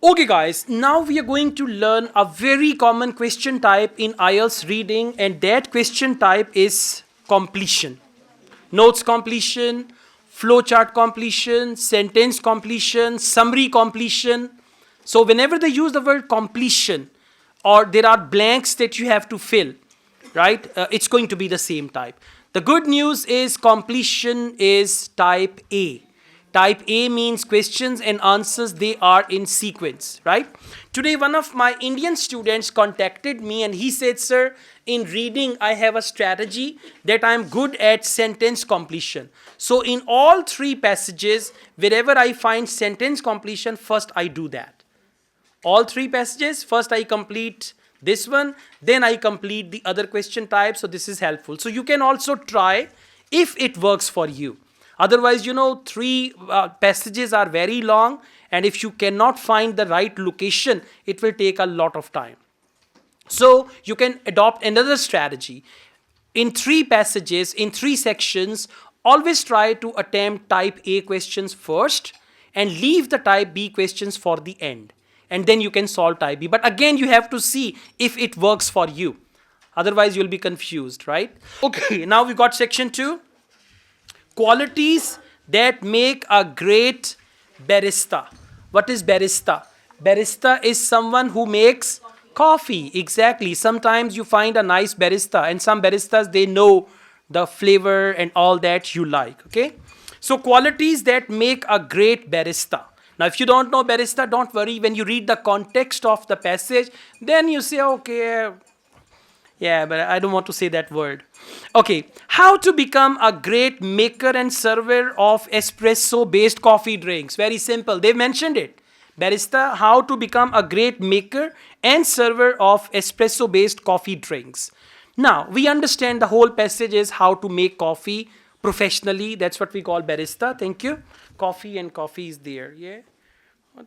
Okay guys, now we are going to learn a very common question type in IELTS reading, and that question type is completion. Notes completion, flowchart completion, sentence completion, summary completion. So whenever they use the word completion or there are blanks that you have to fill, right, it's going to be the same type. The good news is completion is type A. Type A means questions and answers, they are in sequence, right? Today, one of my Indian students contacted me and he said, sir, in reading, I have a strategy that I'm good at sentence completion. So in all three passages, wherever I find sentence completion, first I do that. All three passages, first I complete this one, then I complete the other question type. So this is helpful. So you can also try if it works for you. Otherwise, three passages are very long, and if you cannot find the right location, it will take a lot of time. So you can adopt another strategy. In three passages, in three sections, always try to attempt type A questions first and leave the type B questions for the end. And then you can solve type B. But again, you have to see if it works for you. Otherwise, you'll be confused, right? Okay, now we got section 2. Qualities that make a great barista. What is barista? Barista is someone who makes coffee. Exactly. Sometimes you find a nice barista, and some baristas, they know the flavor and all that you like. Okay. So qualities that make a great barista. Now, if you don't know barista, don't worry. When you read the context of the passage, then you say, okay, yeah, but I don't want to say that word. Okay, how to become a great maker and server of espresso-based coffee drinks. Very simple. They mentioned it. Barista, how to become a great maker and server of espresso-based coffee drinks. Now, we understand the whole passage is how to make coffee professionally. That's what we call barista. Thank you. Coffee and coffee is there. Yeah. All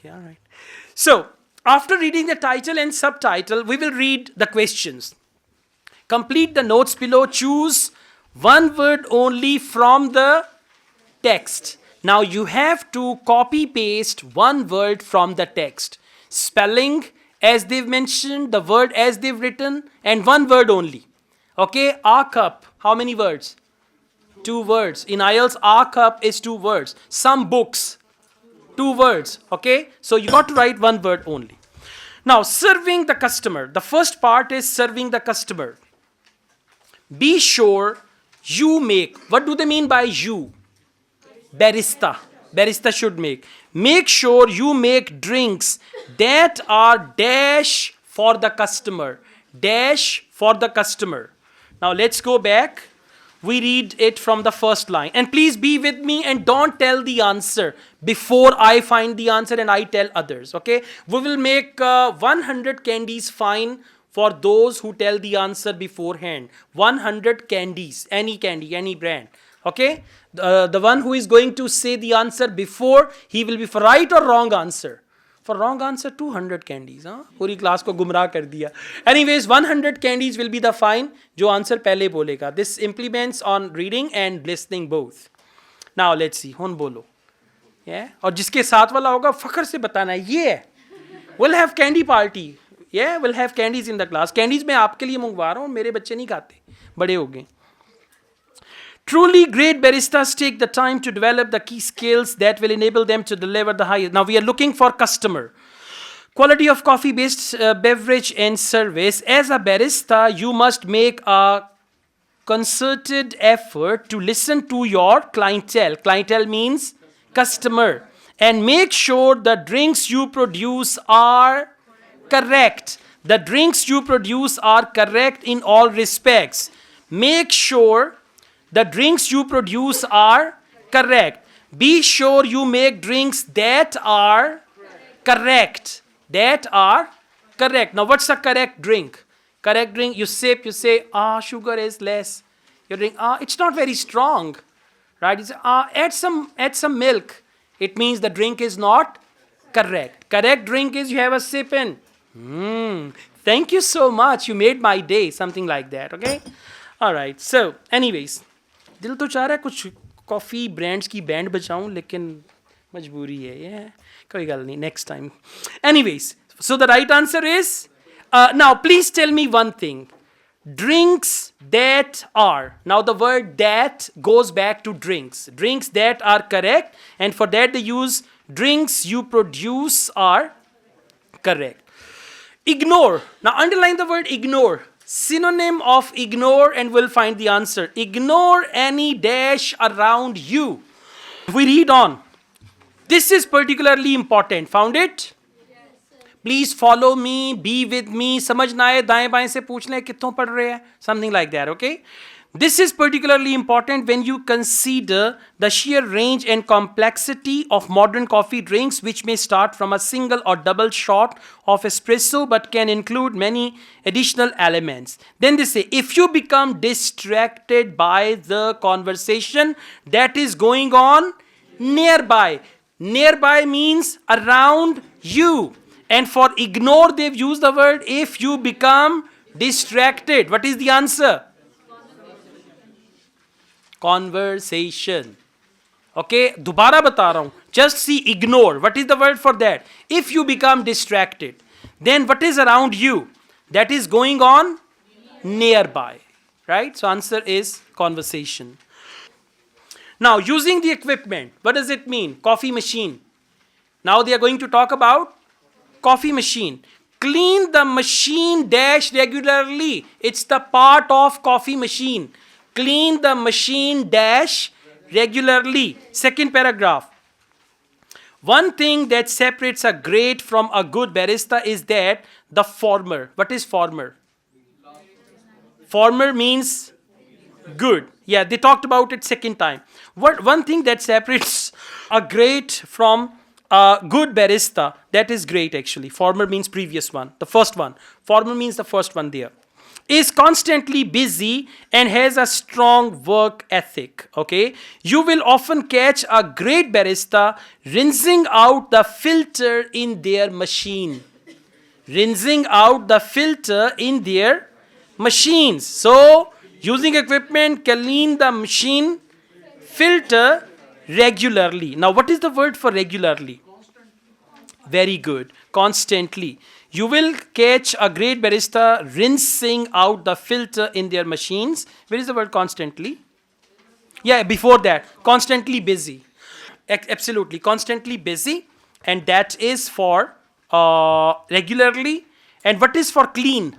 right. So, after reading the title and subtitle, we will read the questions. Complete the notes below. Choose one word only from the text. Now you have to copy paste one word from the text. Spelling as they've mentioned, the word as they've written, and one word only. Okay, a cup. How many words? 2 words. In IELTS, a cup is 2 words. Some books, 2 words. Okay, so you got to write one word only. Now, serving the customer. The first part is serving the customer. Be sure you make. What do they mean by you? Barista. Barista should make. Make sure you make drinks that are dash for the customer. Dash for the customer. Now, let's go back. We read it from the first line. And please be with me and don't tell the answer before I find the answer and I tell others. Okay? We will make 100 candies fine for those who tell the answer beforehand. 100 candies. Any candy, any brand. Okay? The one who is going to say the answer before, he will be for right or wrong answer. For wrong answer, 200 candies. पूरी class को गुमराह कर दिया. Anyways, 100 candies will be the fine. जो answer पहले बोलेगा. This implements on reading and listening both. Now let's see. हुन बोलो. Yeah. और जिसके साथ वाला होगा फखर से बताना है. Yeah. We'll have candy party. Yeah. We'll have candies in the class. Candies मैं आपके लिए मंगवा रहा हूँ. मेरे बच्चे नहीं खाते. बड़े हो गए. Truly great baristas take the time to develop the key skills that will enable them to deliver the highest. Now we are looking for customer. Quality of coffee-based beverage and service. As a barista, you must make a concerted effort to listen to your clientele. Clientele means customer. And make sure the drinks you produce are correct. The drinks you produce are correct in all respects. Make sure the drinks you produce are correct. Be sure you make drinks that are correct. That are correct. Now, what's a correct drink? Correct drink, you sip, you say, sugar is less. You drink, it's not very strong. Right? You say, add some milk. It means the drink is not correct. Correct drink is you have a sip and, thank you so much. You made my day. Something like that. Okay? All right. So, anyways. दिल तो चाह रहा है कुछ coffee brands की band बजाऊं लेकिन मजबूरी है, yeah. कोई गल नहीं, next time. Anyways, so the right answer is, now please tell me one thing. Drinks that are. Now the word that goes back to drinks. Drinks that are correct, and for that they use drinks you produce are correct. Ignore. Now underline the word ignore. Synonym of ignore and we'll find the answer. Ignore any dash around you. We read on. This is particularly important. Found it? Please follow me, be with me. समझ ना आए दाएं बाएं से पूछ लें कितों पढ़ रहे हैं. Something like that, okay? This is particularly important when you consider the sheer range and complexity of modern coffee drinks, which may start from a single or double shot of espresso but can include many additional elements. Then they say, if you become distracted by the conversation that is going on nearby. Nearby means around you. And for ignore, they've used the word if you become distracted. What is the answer? Conversation. Okay, दोबारा बता रहा हूं. Just see ignore. What is the word for that? If you become distracted. Then what is around you? That is going on nearby. Right? So answer is conversation. Now using the equipment. What does it mean? Coffee machine. Now they are going to talk about coffee machine. Clean the machine dash regularly. It's the part of coffee machine. Clean the machine dash regularly. Second paragraph. One thing that separates a great from a good barista is that the former. What is former? Former means good. Yeah, they talked about it second time. One thing that separates a great from a good barista, that is great actually. Former means previous one. The first one. Former means the first one there. Is constantly busy and has a strong work ethic. Okay, you will often catch a great barista rinsing out the filter in their machine. Rinsing out the filter in their machines. So, using equipment, clean the machine filter regularly. Now, what is the word for regularly? Very good. Constantly. You will catch a great barista rinsing out the filter in their machines. Where is the word constantly? Yeah, before that. Constantly busy. Absolutely. Constantly busy. And that is for regularly. And what is for clean?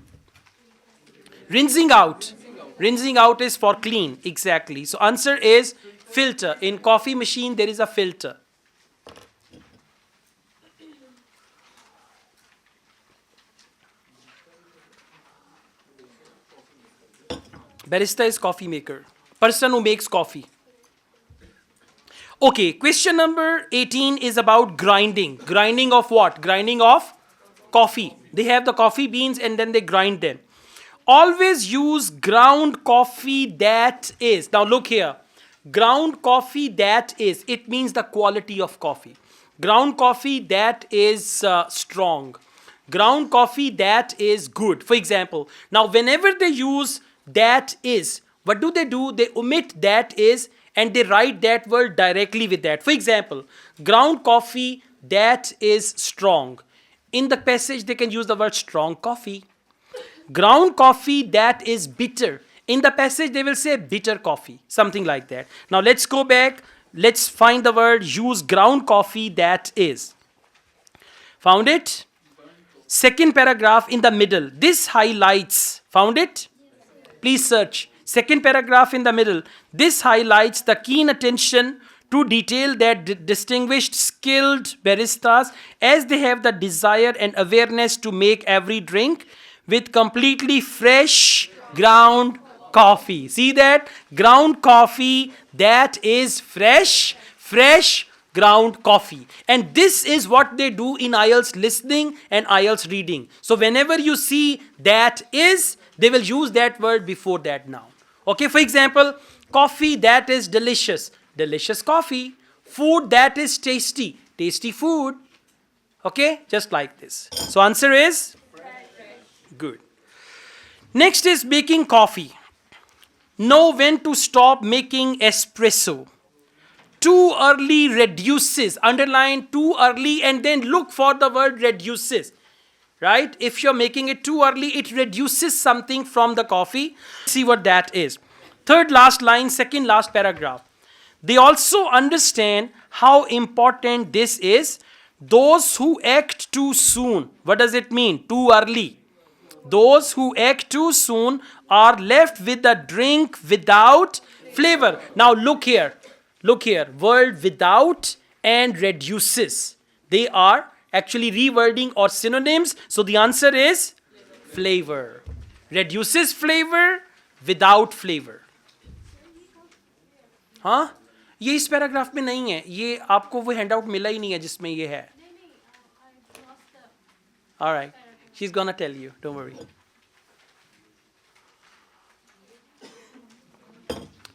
Rinsing out. Rinsing out is for clean. Exactly. So answer is filter. In coffee machine, there is a filter. Barista is coffee maker. Person who makes coffee. Okay, question number 18 is about grinding. Grinding of what? Grinding of coffee. They have the coffee beans and then they grind them. Always use ground coffee that is. Now look here. Ground coffee that is. It means the quality of coffee. Ground coffee that is strong. Ground coffee that is good. For example, now whenever they use that is, what do? They omit that is and they write that word directly with that. For example, ground coffee that is strong. In the passage, they can use the word strong coffee. Ground coffee that is bitter. In the passage, they will say bitter coffee. Something like that. Now, let's go back. Let's find the word use ground coffee that is. Found it? Second paragraph in the middle. This highlights. Found it? Please search. Second paragraph in the middle. This highlights the keen attention to detail that distinguished skilled baristas as they have the desire and awareness to make every drink with completely fresh ground coffee. See that? Ground coffee that is fresh ground coffee. And this is what they do in IELTS listening and IELTS reading. So whenever you see that is, they will use that word before that noun. Okay, for example, coffee that is delicious. Delicious coffee. Food that is tasty. Tasty food. Okay, just like this. So answer is? Good. Next is making coffee. Know when to stop making espresso. too early reduces. Underline too early and then look for the word reduces. Right? If you're making it too early, it reduces something from the coffee. See what that is. Third last line, second last paragraph. They also understand how important this is. Those who act too soon. What does it mean? Too early. Those who act too soon are left with a drink without flavor. Now look here. Look here. Word without and reduces. They are actually rewording or synonyms. So the answer is flavor. Reduces flavor without flavor. हाँ ये इस paragraph में नहीं है, ये आपको वो handout मिला ही नहीं है जिसमें ये है. All right, she's gonna tell you, don't worry.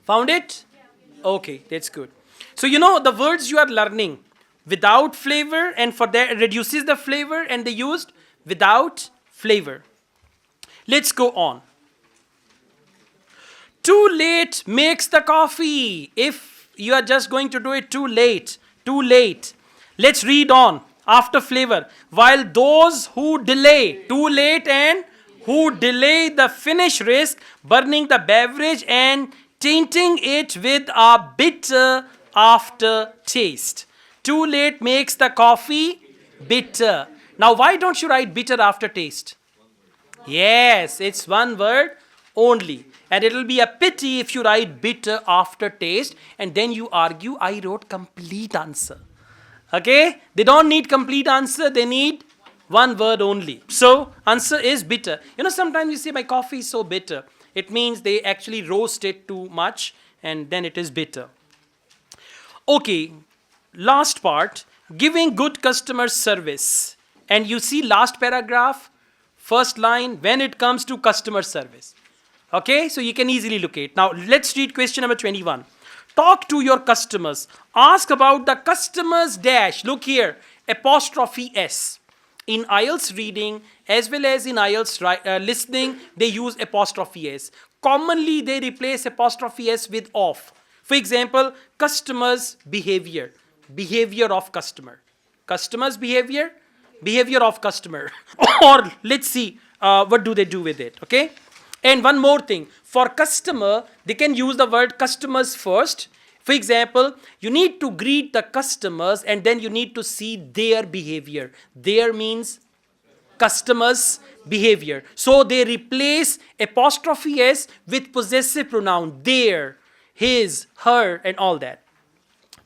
Found it? Okay, that's good. So you know the words you are learning, without flavor, and for that reduces the flavor, and they used without flavor. Let's go on. Too late makes the coffee. If you are just going to do it too late. Let's read on. After flavor. While those who delay, too late and who delay the finish risk burning the beverage and tainting it with a bitter aftertaste. Too late makes the coffee bitter. Now why don't you write bitter aftertaste? Yes, it's one word only. And it will be a pity if you write bitter aftertaste and then you argue I wrote complete answer. Okay? They don't need complete answer, they need one word only. So, answer is bitter. You know, sometimes you say my coffee is so bitter. It means they actually roast it too much and then it is bitter. Okay, last part, giving good customer service. And you see last paragraph, first line, when it comes to customer service. Okay, so you can easily locate. Now, let's read question number 21. Talk to your customers. Ask about the customers dash. Look here, apostrophe S. In IELTS reading as well as in IELTS listening, they use apostrophe S. Commonly, they replace apostrophe S with of. For example, customers behavior. Behavior of customer. Customers behavior. Behavior of customer. Or let's see, what do they do with it, okay? And one more thing, for customer, they can use the word customers first. For example, you need to greet the customers and then you need to see their behavior. Their means customers' behavior. So they replace apostrophe S with possessive pronoun, their, his, her, and all that.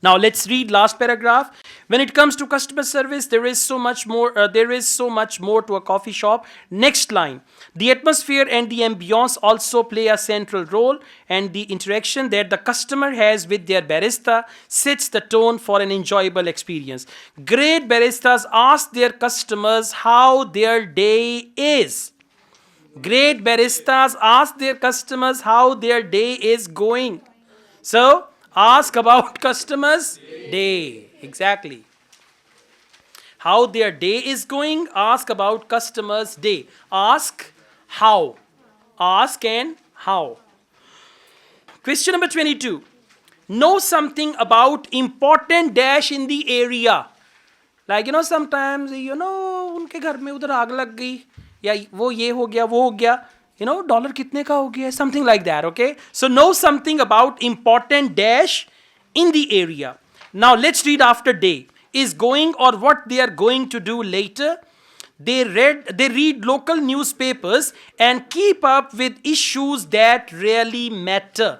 Now let's read last paragraph. When it comes to customer service, there is so much more. To a coffee shop. Next line. The atmosphere and the ambience also play a central role, and the interaction that the customer has with their barista sets the tone for an enjoyable experience. Great baristas ask their customers how their day is. Great baristas ask their customers how their day is going. So, ask about customers' day. Exactly. How their day is going, ask about customers' day. Ask how. Ask and how. Question number 22. Know something about important dash in the area. Like, sometimes, उनके घर में उधर आग लग गई, या वो ये हो गया, वो हो गया. डॉलर कितने का हो गया, something like that, okay? So know something about important dash in the area. Now let's read after day. Is going or what they are going to do later. They read local newspapers and keep up with issues that really matter.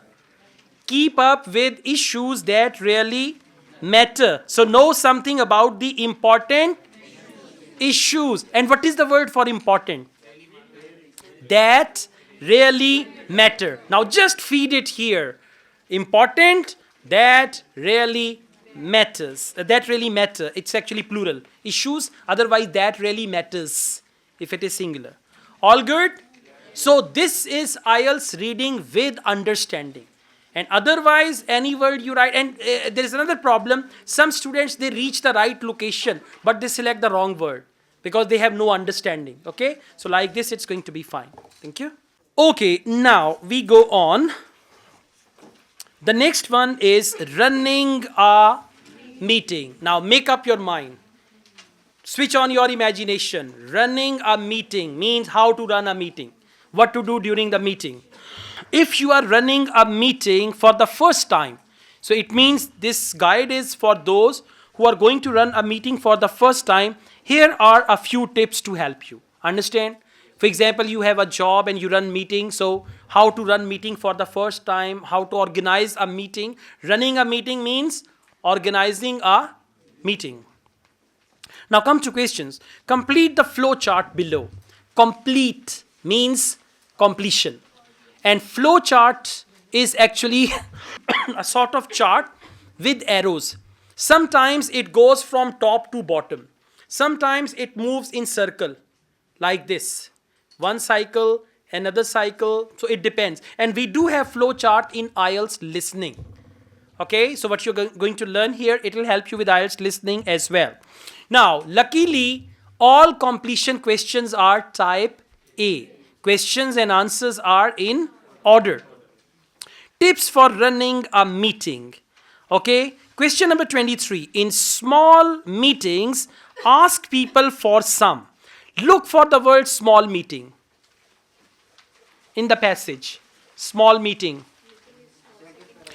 Keep up with issues that really matter. So know something about the important issues. And what is the word for important? That really matter. Now just feed it here. Important, that really matters. That really matter. It's actually plural. Issues, otherwise that really matters if it is singular. All good? So this is IELTS reading with understanding. And otherwise, any word you write, and there is another problem. Some students, they reach the right location, but they select the wrong word because they have no understanding. Okay? So like this, it's going to be fine. Thank you. Okay, now we go on The next one is running a meeting. Now make up your mind. Switch on your imagination. Running a meeting means how to run a meeting. What to do during the meeting. If you are running a meeting for the first time, so it means this guide is for those who are going to run a meeting for the first time. Here are a few tips to help you. Understand? For example, you have a job and you run meetings. So how to run meeting for the first time, how to organize a meeting. Running a meeting means organizing a meeting. Now come to questions. Complete the flow chart below. Complete means completion. And flow chart is actually a sort of chart with arrows. Sometimes it goes from top to bottom. Sometimes it moves in circle like this. One cycle, another cycle. So it depends. And we do have flow chart in IELTS listening. Okay, so what you're going to learn here, it will help you with IELTS listening as well. Now, luckily, all completion questions are type A. Questions and answers are in order. Tips for running a meeting. Okay, question number 23. In small meetings, ask people for some. Look for the word small meeting in the passage. Small meeting.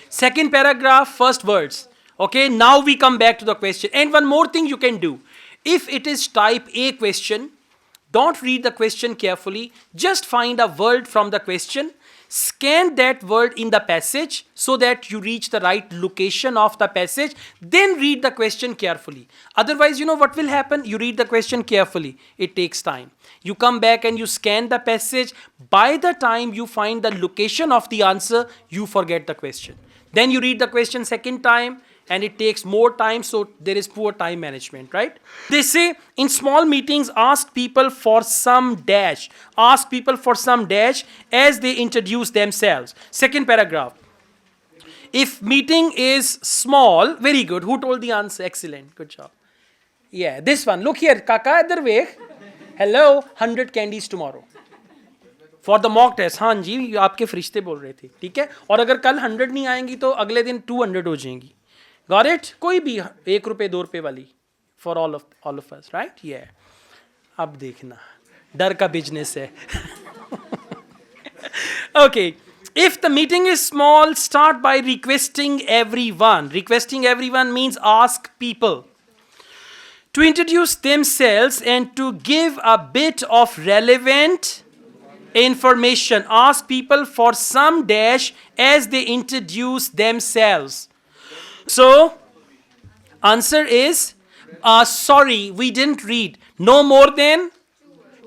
Second paragraph, first words. Okay, now we come back to the question. And one more thing you can do. If it is type A question, don't read the question carefully. Just find a word from the question. Scan that word in the passage so that you reach the right location of the passage. Then read the question carefully. Otherwise, you know what will happen? You read the question carefully. It takes time. You come back and you scan the passage. By the time you find the location of the answer, you forget the question. Then you read the question second time and it takes more time, so there is poor time management, right? They say in small meetings, ask people for some dash. Ask people for some dash as they introduce themselves. Second paragraph. If meeting is small, very good. Who told the answer? Excellent. Good job. Yeah, this one. Look here. Kaka, idhar dekh. Hello, 100 candies tomorrow. For the mock test. हाँ जी, आपके फरिश्ते बोल रहे थे, ठीक है. और अगर कल 100 नहीं आएंगी तो अगले दिन 200 हो जाएंगी. Got it? कोई भी 1 रुपये 2 रुपये वाली for all of us, right? ये अब देखना, डर का बिजनेस है. Okay, if the meeting is small, start by requesting everyone. Requesting everyone means ask people to introduce themselves and to give a bit of relevant information. Ask people for some dash as they introduce themselves. So, answer is, sorry, we didn't read. No more than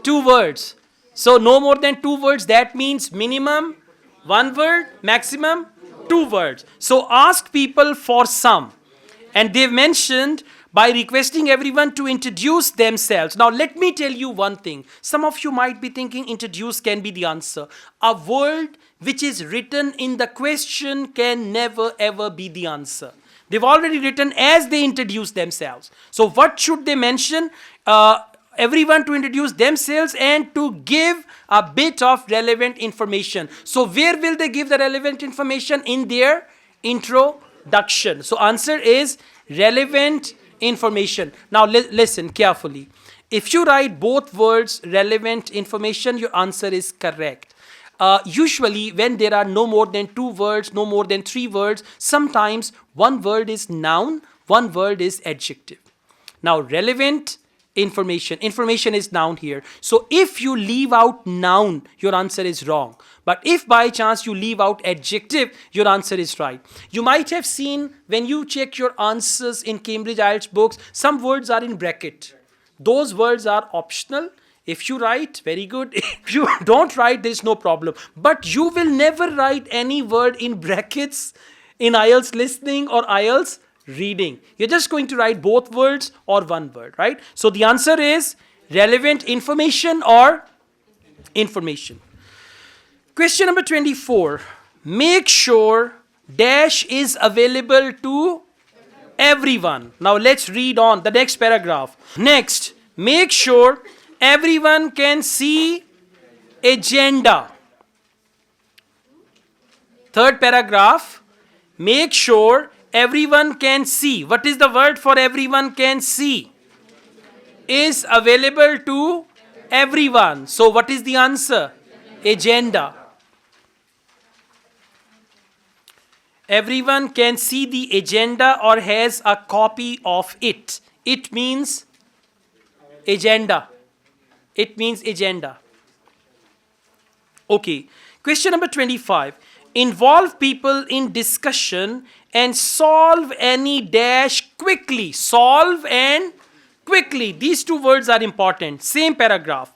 2 words. So, no more than 2 words, that means minimum 1 word, maximum 2 words. So, ask people for some. And they've mentioned by requesting everyone to introduce themselves. Now, let me tell you one thing. Some of you might be thinking introduce can be the answer. A word which is written in the question can never ever be the answer. They've already written as they introduce themselves. So what should they mention? Everyone to introduce themselves and to give a bit of relevant information. So where will they give the relevant information? In their introduction. So answer is relevant information. Now listen carefully. If you write both words relevant information, your answer is correct. Usually when there are no more than 2 words, no more than 3 words, sometimes one word is noun, one word is adjective. Now relevant information. Information is noun here. So if you leave out noun, your answer is wrong. But if by chance you leave out adjective, your answer is right. You might have seen when you check your answers in Cambridge IELTS books, some words are in bracket. Those words are optional. If you write, very good. If you don't write, there is no problem. But you will never write any word in brackets in IELTS listening or IELTS reading. You're just going to write both words or one word, right? So the answer is relevant information or information. Question number 24. Make sure dash is available to everyone. Now let's read on the next paragraph. Next, make sure everyone can see agenda. Third paragraph. make sure everyone can see. What is the word for everyone can see? Is available to everyone. So what is the answer? Agenda. Everyone can see the agenda or has a copy of it. It means agenda. It means agenda. Okay. Question number 25. Involve people in discussion and solve any dash quickly. Solve and quickly. These two words are important. Same paragraph.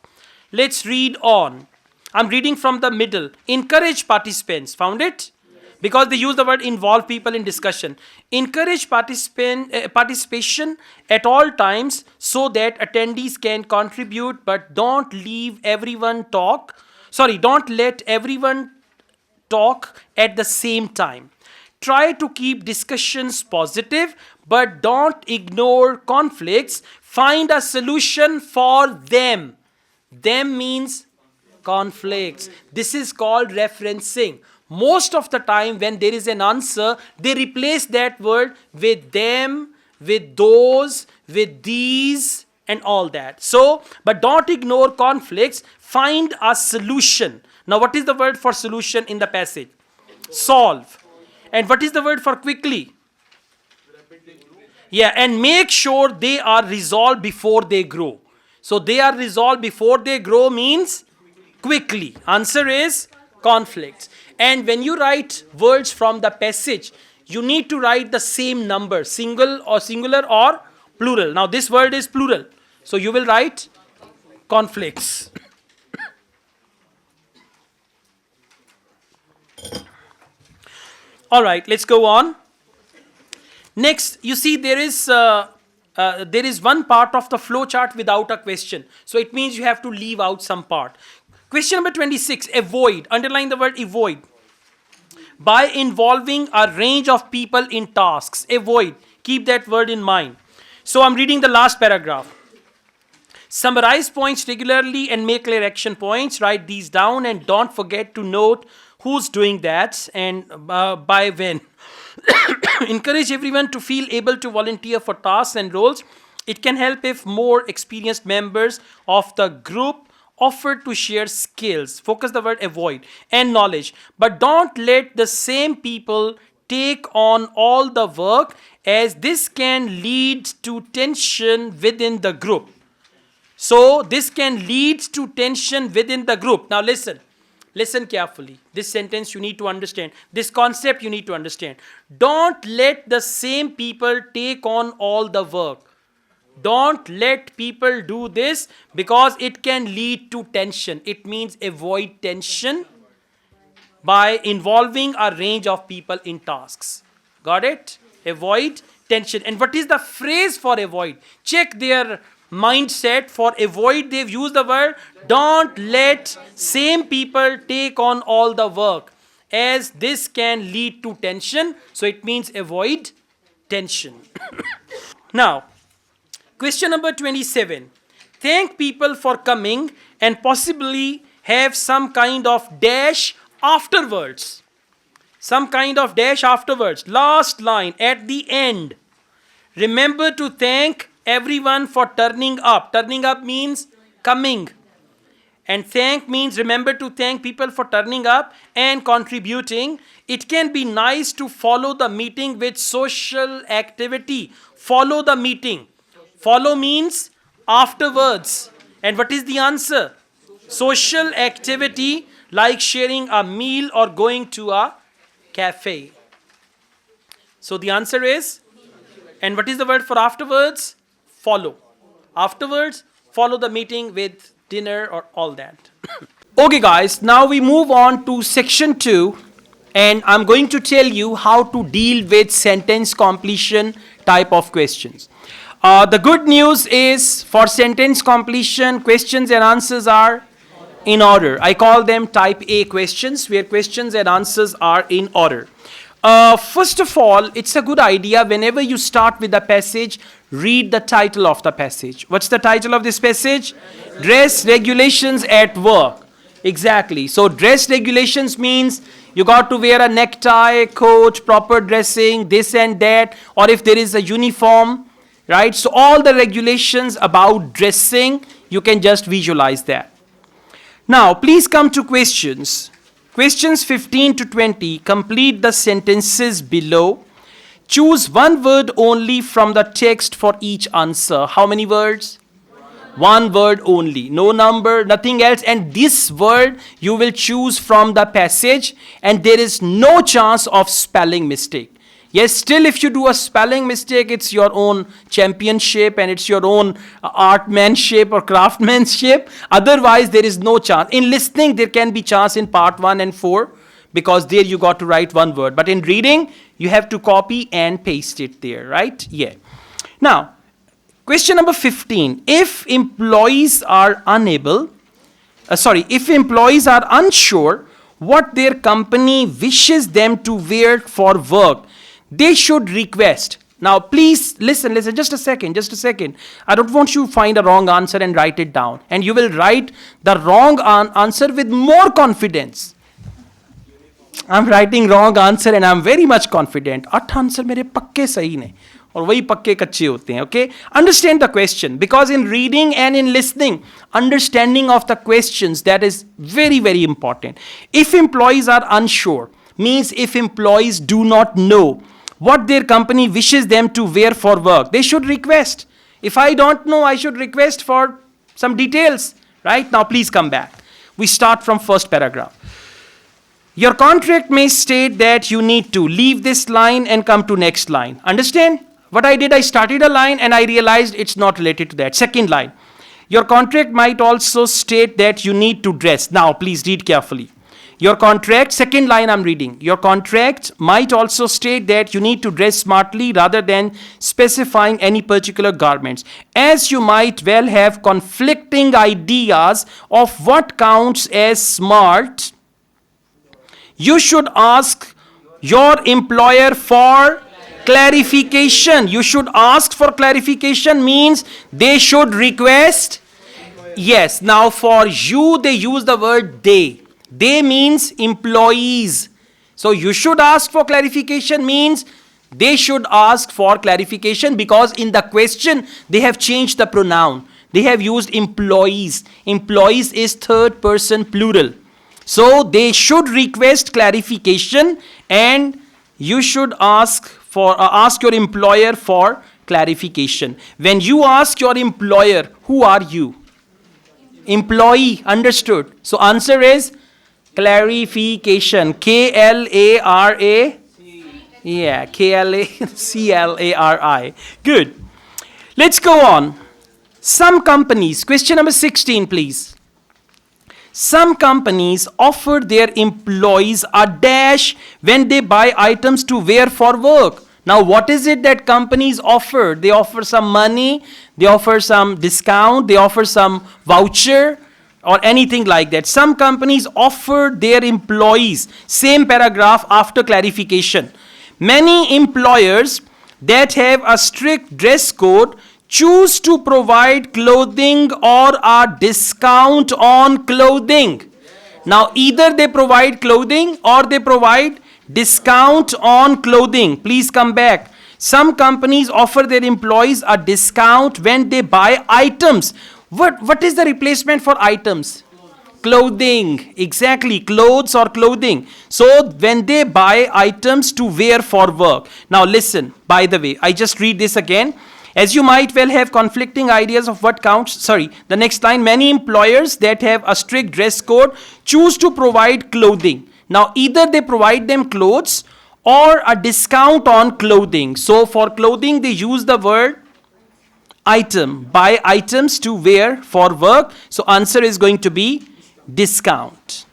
Let's read on. I'm reading from the middle. Encourage participants. Found it? Because they use the word involve people in discussion. Encourage participation at all times so that attendees can contribute, but don't let everyone talk at the same time. Try to keep discussions positive, but don't ignore conflicts. Find a solution for them. Them means conflicts. This is called referencing. Most of the time when there is an answer, they replace that word with them, with those, with these, and all that. So, but don't ignore conflicts. Find a solution. Now, what is the word for solution in the passage? Solve. And what is the word for quickly? Yeah, and make sure they are resolved before they grow. So, they are resolved before they grow means quickly. Answer is conflicts. And when you write words from the passage, you need to write the same number, singular or plural. Now this word is plural. So you will write conflicts. All right, let's go on. Next, you see there is one part of the flow chart without a question. So it means you have to leave out some part. Question number 26, avoid. Underline the word avoid. By involving a range of people in tasks. Avoid. Keep that word in mind. So I'm reading the last paragraph. Summarize points regularly and make clear action points. Write these down and don't forget to note who's doing that and by when. Encourage everyone to feel able to volunteer for tasks and roles. It can help if more experienced members of the group offer to share skills. Focus the word avoid and knowledge. But don't let the same people take on all the work, as this can lead to tension within the group. So this can lead to tension within the group. Now listen. Listen carefully. This sentence you need to understand. This concept you need to understand. Don't let the same people take on all the work. Don't let people do this because it can lead to tension. It means avoid tension by involving a range of people in tasks. Got it? Avoid tension. And what is the phrase for avoid? Check their mindset. For avoid, they've used the word don't let same people take on all the work, as this can lead to tension. So it means avoid tension. Now, question number 27. Thank people for coming and possibly have some kind of dash afterwards. Some kind of dash afterwards. Last line at the end. Remember to thank everyone for turning up. Turning up means coming. And thank means remember to thank people for turning up and contributing. It can be nice to follow the meeting with social activity. Follow the meeting. Follow means afterwards. And what is the answer? Social activity like sharing a meal or going to a cafe. So the answer is, and what is the word for afterwards? Follow. Afterwards, follow the meeting with dinner or all that. Okay guys, now we move on to section 2, and I'm going to tell you how to deal with sentence completion type of questions. The good news is for sentence completion, questions and answers are in order. I call them type A questions, where questions and answers are in order. First of all, it's a good idea whenever you start with a passage, read the title of the passage. What's the title of this passage? Dress regulations at work. Exactly. So dress regulations means you got to wear a necktie, coat, proper dressing, this and that, or if there is a uniform, right? So all the regulations about dressing, you can just visualize that. Now, please come to questions. Questions 15 to 20, complete the sentences below. Choose one word only from the text for each answer. How many words? One word only, no number, nothing else. And this word you will choose from the passage, and there is no chance of spelling mistake. Yes, still if you do a spelling mistake, it's your own championship and it's your own artmanship or craftsmanship. Otherwise, there is no chance. In listening, there can be chance in part 1 and 4 because there you got to write one word. But in reading, you have to copy and paste it there, right? Yeah. Now, question number 15. If employees are unsure what their company wishes them to wear for work, they should request. Now, please listen, just a second. I don't want you to find a wrong answer and write it down. And you will write the wrong answer with more confidence. I'm writing wrong answer and I'm very much confident. 8 answer मेरे पक्के सही ने और वही पक्के कच्चे होते हैं. Okay, understand the question, because in reading and in listening, understanding of the questions, that is very, very important. If employees are unsure, means if employees do not know what their company wishes them to wear for work, they should request. If I don't know, I should request for some details. Right? Now please come back. We start from first paragraph. Your contract may state that you need to leave this line and come to next line. Understand? What I did, I started a line and I realized it's not related to that. Second line. Your contract might also state that you need to dress. Now, please read carefully. Your contract, second line I'm reading. Your contract might also state that you need to dress smartly rather than specifying any particular garments, as you might well have conflicting ideas of what counts as smart. You should ask your employer for clarification. You should ask for clarification means they should request. Yes, now for you they use the word they. They means employees. So you should ask for clarification means they should ask for clarification, because in the question they have changed the pronoun. They have used employees. Employees is third person plural. So they should request clarification and you should ask your employer for clarification. When you ask your employer, who are you? Employee, understood. So answer is clarification. K-L-A-R-A. Yeah, K-L-A-C-L-A-R-I. Good. Let's go on. Some companies, question number 16, please. Some companies offer their employees a dash when they buy items to wear for work. Now, what is it that companies offer? They offer some money, they offer some discount, they offer some voucher, or anything like that. Some companies offer their employees, same paragraph after clarification. Many employers that have a strict dress code choose to provide clothing or a discount on clothing. Now, either they provide clothing or they provide discount on clothing. Please come back. Some companies offer their employees a discount when they buy items. What is the replacement for items? Clothing. Exactly, clothes or clothing. So when they buy items to wear for work. Now listen, by the way, I just read this again. As you might well have conflicting ideas of what counts, the next line, many employers that have a strict dress code choose to provide clothing. Now, either they provide them clothes or a discount on clothing. So, for clothing, they use the word item, buy items to wear for work. So, answer is going to be discount.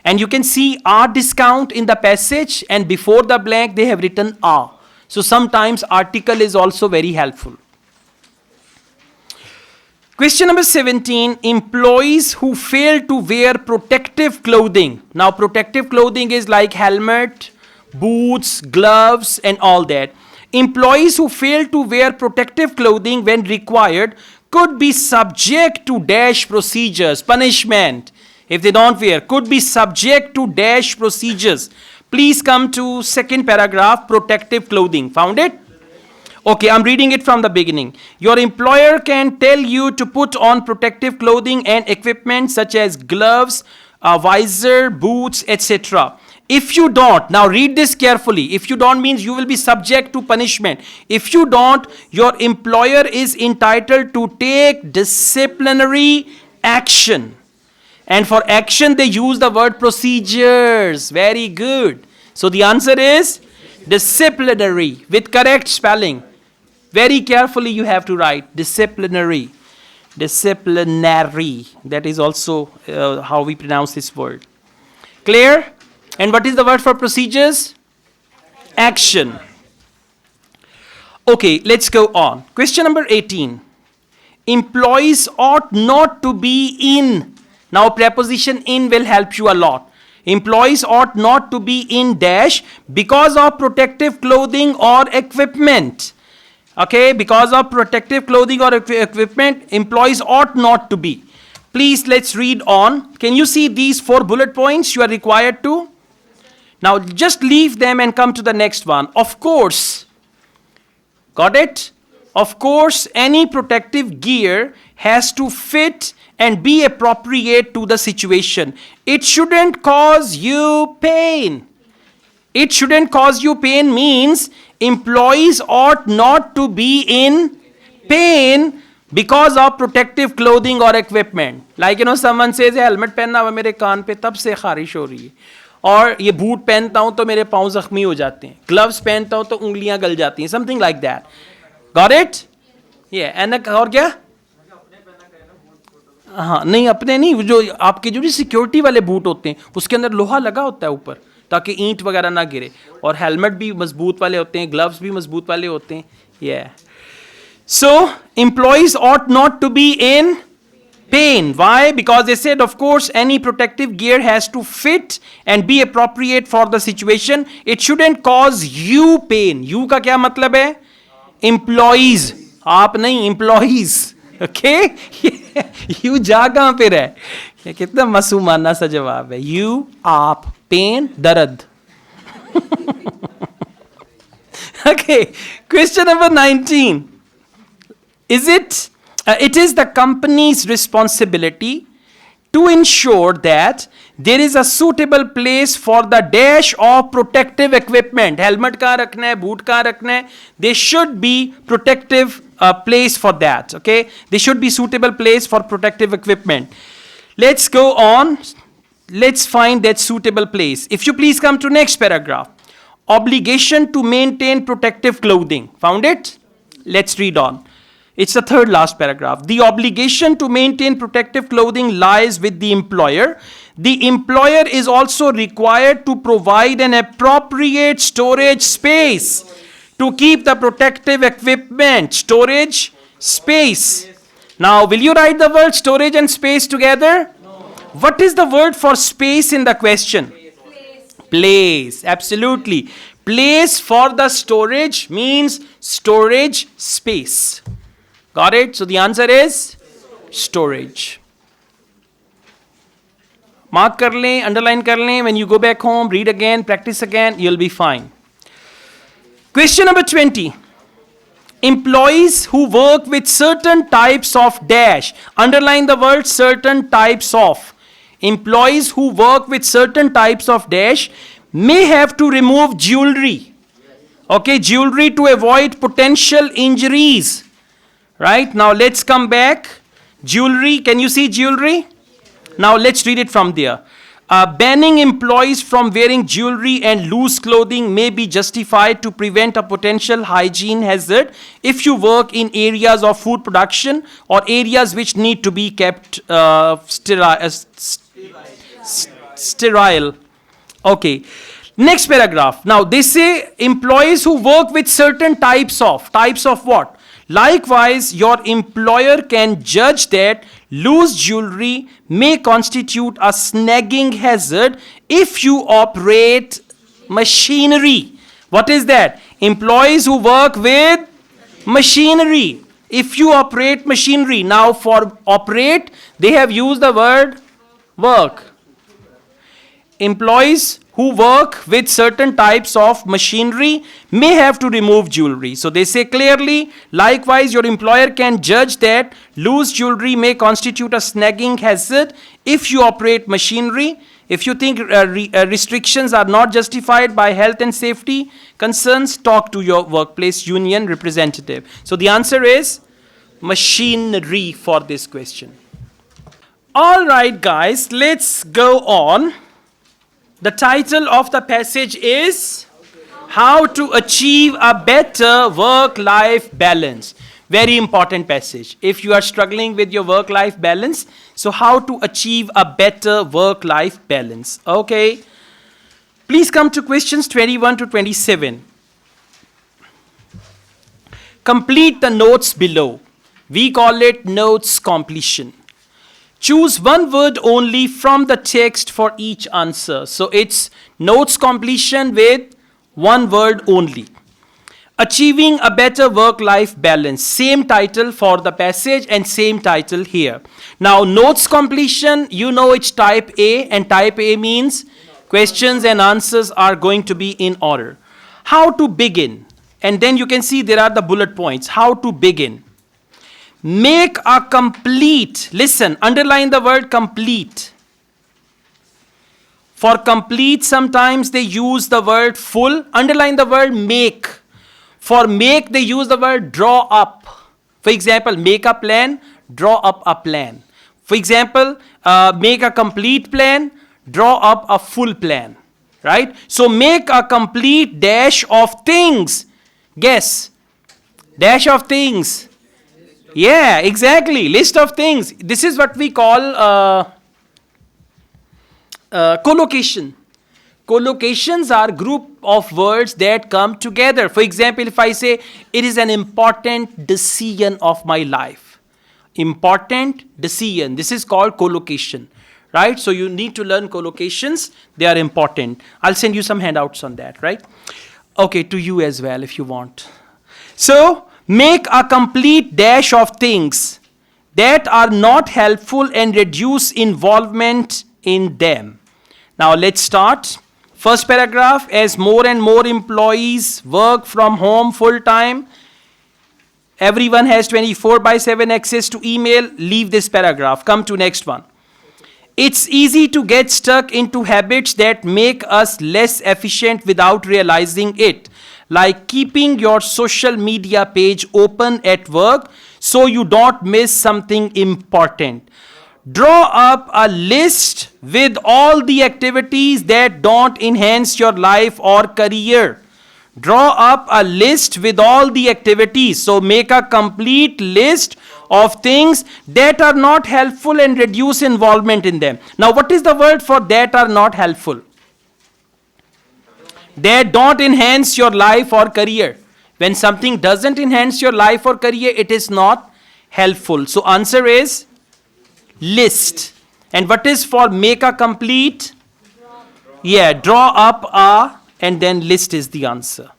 And you can see a discount in the passage, and before the blank, they have written a. So, sometimes article is also very helpful. Question number 17, employees who fail to wear protective clothing. Now, protective clothing is like helmet, boots, gloves, and all that. Employees who fail to wear protective clothing when required could be subject to dash procedures, punishment. if they don't wear, could be subject to dash procedures. Please come to second paragraph, protective clothing. Found it? Okay, I'm reading it from the beginning. Your employer can tell you to put on protective clothing and equipment such as gloves, visor, boots, etc. If you don't, now read this carefully. If you don't means you will be subject to punishment. If you don't, your employer is entitled to take disciplinary action. And for action, they use the word procedures. Very good. So the answer is disciplinary with correct spelling. Very carefully you have to write disciplinary. Disciplinary. That is also how we pronounce this word. Clear? And what is the word for procedures? Action. Okay, let's go on. Question number 18. Employees ought not to be in. Now preposition in will help you a lot. Employees ought not to be in dash because of protective clothing or equipment. Okay, because of protective clothing or equipment, employees ought not to be. Please, let's read on. Can you see these 4 bullet points you are required to? Now, just leave them and come to the next one. Of course. Got it? Of course, any protective gear has to fit and be appropriate to the situation. It shouldn't cause you pain. It shouldn't cause you pain means employees ought not to be in pain because of protective clothing or equipment. Like, someone says, helmet पहनना हुआ मेरे कान पे तब से खारिश हो रही है. और ये बूट पहनता हूं तो मेरे पांव जख्मी हो जाते हैं. ग्लव्स पहनता हूं तो उंगलियां गल जाती हैं. Something like that. Got it? Yeah. And और क्या? हाँ, नहीं अपने नहीं, जो आपके जो सिक्योरिटी वाले बूट होते हैं उसके अंदर लोहा लगा होता है ऊपर ताकि ईंट वगैरह ना गिरे. और हेलमेट भी मजबूत वाले होते हैं, ग्लव्स भी मजबूत वाले होते हैं. Yeah. So, employees ought not to be in pain. Why? Because they said, of course, any protective gear has to fit and be appropriate for the situation. It shouldn't cause you pain. You का क्या मतलब है? Employees. आप नहीं, employees. Okay? You जा कहाँ पे रहे? ये कितना मासूमाना सा जवाब है. You, आप, pain, दर्द. Okay. Question number 19. It is the company's responsibility to ensure that there is a suitable place for the dash of protective equipment. Helmet कहाँ रखना है, boot कहाँ रखना है. There should be protective place for that. Okay, there should be suitable place for protective equipment. Let's go on. Let's find that suitable place. If you please come to next paragraph. Obligation to maintain protective clothing. Found it? Let's read on. It's the third last paragraph. The obligation to maintain protective clothing lies with the employer. The employer is also required to provide an appropriate storage space to keep the protective equipment. Storage space. Now, will you write the word storage and space together? No. What is the word for space in the question? Place. Absolutely. Place for the storage means storage space. Got it? So the answer is storage. Mark kar lein, underline kar lein. When you go back home, read again, practice again, you'll be fine. Question number 20. Employees who work with certain types of dash. Underline the word certain types of. Employees who work with certain types of dash may have to remove jewelry. Okay, jewelry to avoid potential injuries. Right, now let's come back. Jewelry, can you see jewelry? Now let's read it from there. Banning employees from wearing jewelry and loose clothing may be justified to prevent a potential hygiene hazard if you work in areas of food production or areas which need to be kept sterile. Okay. Next paragraph. Now they say employees who work with certain types of what? Likewise, your employer can judge that loose jewelry may constitute a snagging hazard if you operate machinery. What is that? Employees who work with machinery. If you operate machinery. Now for operate, they have used the word Work. Employees who work with certain types of machinery may have to remove jewelry. So they say clearly, likewise, your employer can judge that loose jewelry may constitute a snagging hazard if you operate machinery. If you think restrictions are not justified by health and safety concerns, talk to your workplace union representative. So the answer is machinery for this question. All right, guys, let's go on. The title of the passage is How to Achieve a Better Work-Life Balance. Very important passage. If you are struggling with your work-life balance, so how to achieve a better work-life balance. Okay. Please come to questions 21 to 27. Complete the notes below. We call it notes completion. Choose one word only from the text for each answer. So it's notes completion with one word only. Achieving a better work-life balance. Same title for the passage and same title here. Now notes completion, you know it's type A, and type A means questions and answers are going to be in order. How to begin? And then you can see there are the bullet points. How to begin? Make a complete, listen, underline the word complete. For complete, sometimes they use the word full. Underline the word make. For make, they use the word draw up. For example, make a plan, draw up a plan. For example, make a complete plan, draw up a full plan. Right? So make a complete dash of things. Guess. Dash of things. Yeah, exactly. List of things. This is what we call collocation. Collocations are group of words that come together. For example, if I say, it is an important decision of my life. Important decision. This is called collocation. Right? So you need to learn collocations. They are important. I'll send you some handouts on that. Right? Okay, to you as well if you want. So, make a complete dash of things that are not helpful and reduce involvement in them. Now let's start. First paragraph, as more and more employees work from home full time, everyone has 24/7 access to email. Leave this paragraph. Come to next one. It's easy to get stuck into habits that make us less efficient without realizing it. Like keeping your social media page open at work so you don't miss something important. Draw up a list with all the activities that don't enhance your life or career. Draw up a list with all the activities. So make a complete list of things that are not helpful and reduce involvement in them. Now what is the word for that are not helpful? That don't enhance your life or career. When something doesn't enhance your life or career, it is not helpful. So answer is list. And what is for make a complete? Yeah, draw up a, and then list is the answer.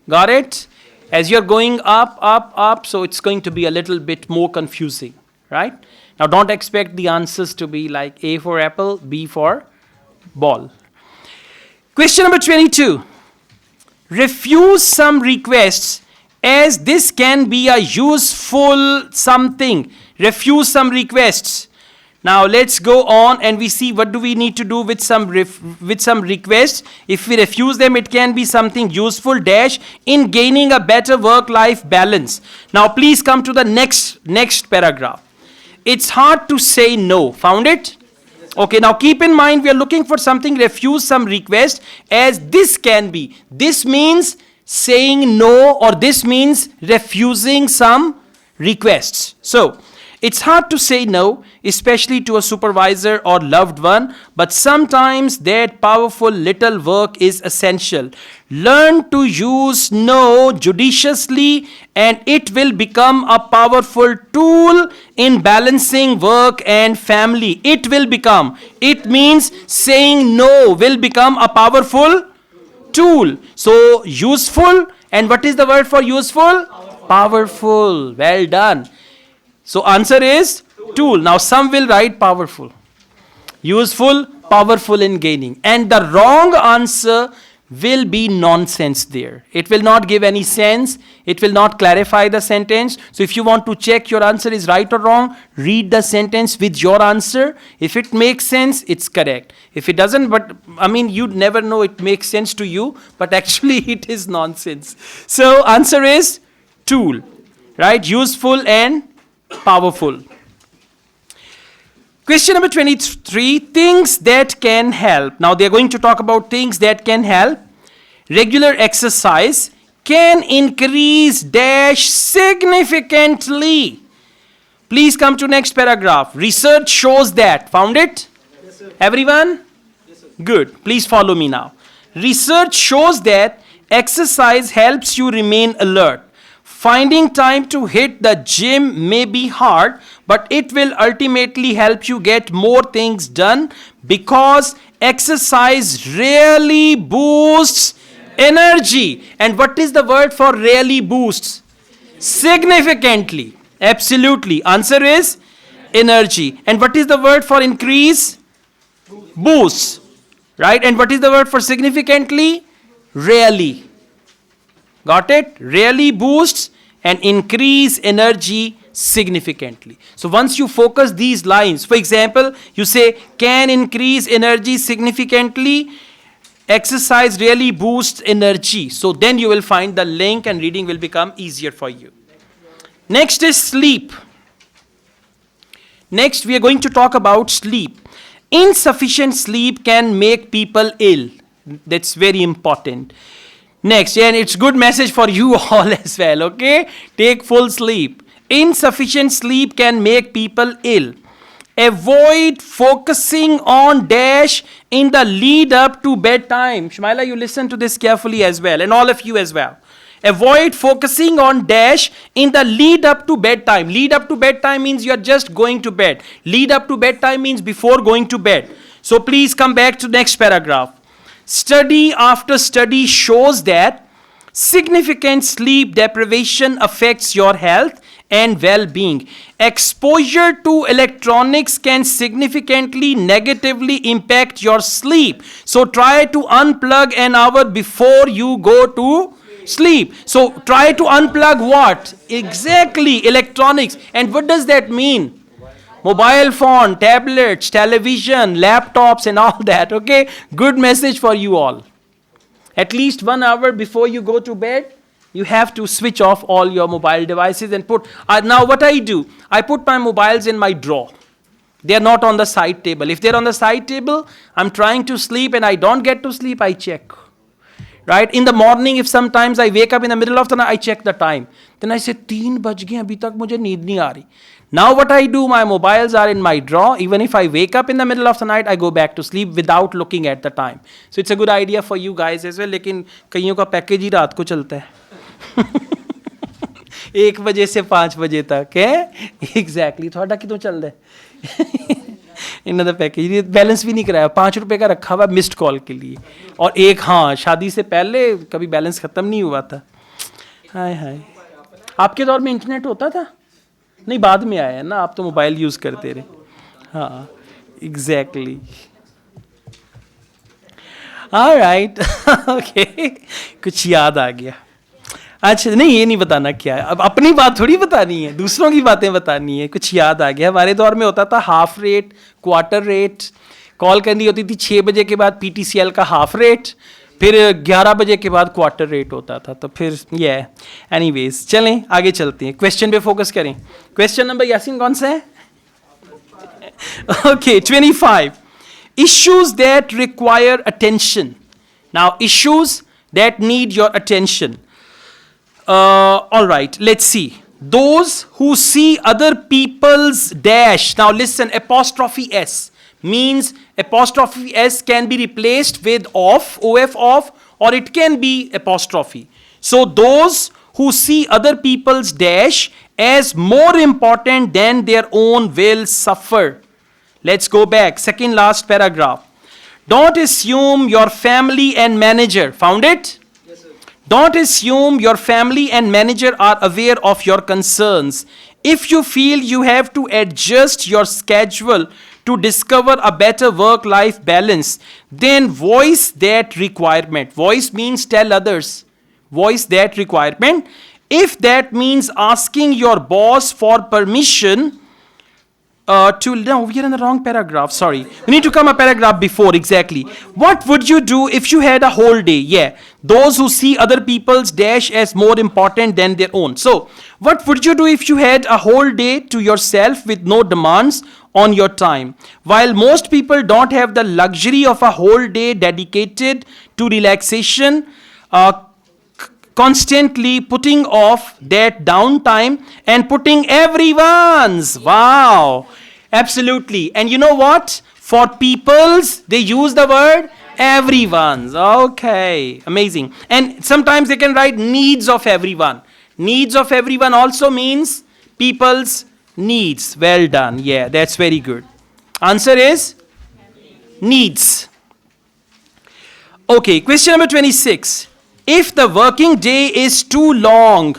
Got it? As you're going up, so it's going to be a little bit more confusing, right? Now don't expect the answers to be like A for apple, B for ball. Question number 22. Refuse some requests as this can be a useful something. Refuse some requests. Now let's go on and we see what do we need to do with some requests. If we refuse them, it can be something useful dash in gaining a better work-life balance. Now please come to the next paragraph. It's hard to say no. Found it? Okay, now keep in mind we are looking for something, refuse some request as this can be. This means saying no, or this means refusing some requests. So, it's hard to say no, especially to a supervisor or loved one, but sometimes that powerful little work is essential. Learn to use no judiciously and it will become a powerful tool in balancing work and family. It will become. It means saying no will become a powerful tool. So useful, and what is the word for useful? Powerful. Well done. So answer is tool. Now some will write powerful. Useful, powerful in gaining. And the wrong answer will be nonsense there. It will not give any sense. It will not clarify the sentence. So if you want to check your answer is right or wrong, read the sentence with your answer. If it makes sense, it's correct. If it doesn't, but I mean, you'd never know it makes sense to you, but actually it is nonsense. So answer is tool, right? Useful and powerful. Question number 23, things that can help. Now they're going to talk about things that can help. Regular exercise can increase dash significantly. Please come to next paragraph. Research shows that. Found it? Yes, sir. Everyone? Yes, sir. Good. Please follow me now. Research shows that exercise helps you remain alert. Finding time to hit the gym may be hard, but it will ultimately help you get more things done because exercise really boosts energy. And what is the word for really boosts? Significantly. Absolutely. Answer is energy. And what is the word for increase? Boosts. Right? And what is the word for significantly? Really. Got it? Really boosts and increase energy significantly. So once you focus these lines, for example, you say can increase energy significantly, exercise really boosts energy. So then you will find the link and reading will become easier for you. Next is sleep. Next we are going to talk about sleep. Insufficient sleep can make people ill. That's very important. Next, and it's good message for you all as well, okay? Take full sleep. Insufficient sleep can make people ill. Avoid focusing on dash in the lead up to bedtime. Shmaila, you listen to this carefully as well, and all of you as well. Avoid focusing on dash in the lead up to bedtime. Lead up to bedtime means you are just going to bed. Lead up to bedtime means before going to bed. So please come back to next paragraph. Study after study shows that significant sleep deprivation affects your health and well-being. Exposure to electronics can significantly negatively impact your sleep. So try to unplug an hour before you go to sleep. So try to unplug what? Exactly, electronics. And what does that mean? Mobile phone, tablets, television, laptops and all that, okay? Good message for you all. At least 1 hour before you go to bed, you have to switch off all your mobile devices and put... now what I do, I put my mobiles in my drawer. They are not on the side table. If they're on the side table, I'm trying to sleep and I don't get to sleep, I check. Right? In the morning, if sometimes I wake up in the middle of the night, I check the time. Then I say, 3 baj gaye, abhi tak mujhe neend nahi aa rahi. Now what I do, my mobiles are in my drawer. Even if I wake up in the middle of the night, I go back to sleep without looking at the time. So it's a good idea for you guys as well. लेकिन कईयों का package ही रात को चलता है 1 बजे से 5 बजे तक है एग्जैक्टली थोड़ा कितों चल रहा है इन्होंने पैकेज बैलेंस भी नहीं कराया 5 रुपए का रखा हुआ मिस्ड कॉल के लिए और एक हाँ शादी से पहले कभी बैलेंस ख़त्म नहीं हुआ था हाय हाय आपके दौर में इंटरनेट होता था नहीं बाद में आया है ना आप तो मोबाइल यूज़ करते रहे हाँ एग्जैक्टली ऑलराइट ओके कुछ याद आ गया अच्छा नहीं ये नहीं बताना क्या है अब अपनी बात थोड़ी बतानी है दूसरों की बातें बतानी है कुछ याद आ गया हमारे दौर में होता था half rate quarter rate call करनी होती थी 6 बजे के बाद पीटीसीएल का हाफ रेट फिर 11 बजे के बाद क्वार्टर रेट होता था तो फिर ये है एनीवेज चलें आगे चलते हैं क्वेश्चन पे फोकस करें क्वेश्चन नंबर यासीन कौन सा है okay 25 issues that require attention now issues that need your attention all right let's see those who see other people's dash now listen apostrophe s means apostrophe s can be replaced with of or it can be apostrophe so those who see other people's dash as more important than their own will suffer. Let's go back second last paragraph. Don't assume your family and manager found it. Don't assume your family and manager are aware of your concerns. If you feel you have to adjust your schedule to discover a better work-life balance, then voice that requirement. Voice means tell others. Voice that requirement. If that means asking your boss for permission no, we are in the wrong paragraph, sorry. We need to come a paragraph before, exactly. What would you do if you had a whole day? Yeah, those who see other people's dash as more important than their own. So, what would you do if you had a whole day to yourself with no demands on your time? While most people don't have the luxury of a whole day dedicated to relaxation, constantly putting off that downtime and putting everyone's. Wow, absolutely. And you know what? For people's, they use the word everyone's. Okay, amazing. And sometimes they can write needs of everyone. Needs of everyone also means people's needs. Well done. Yeah, that's very good. Answer is needs. Okay, question number 26. If the working day is too long,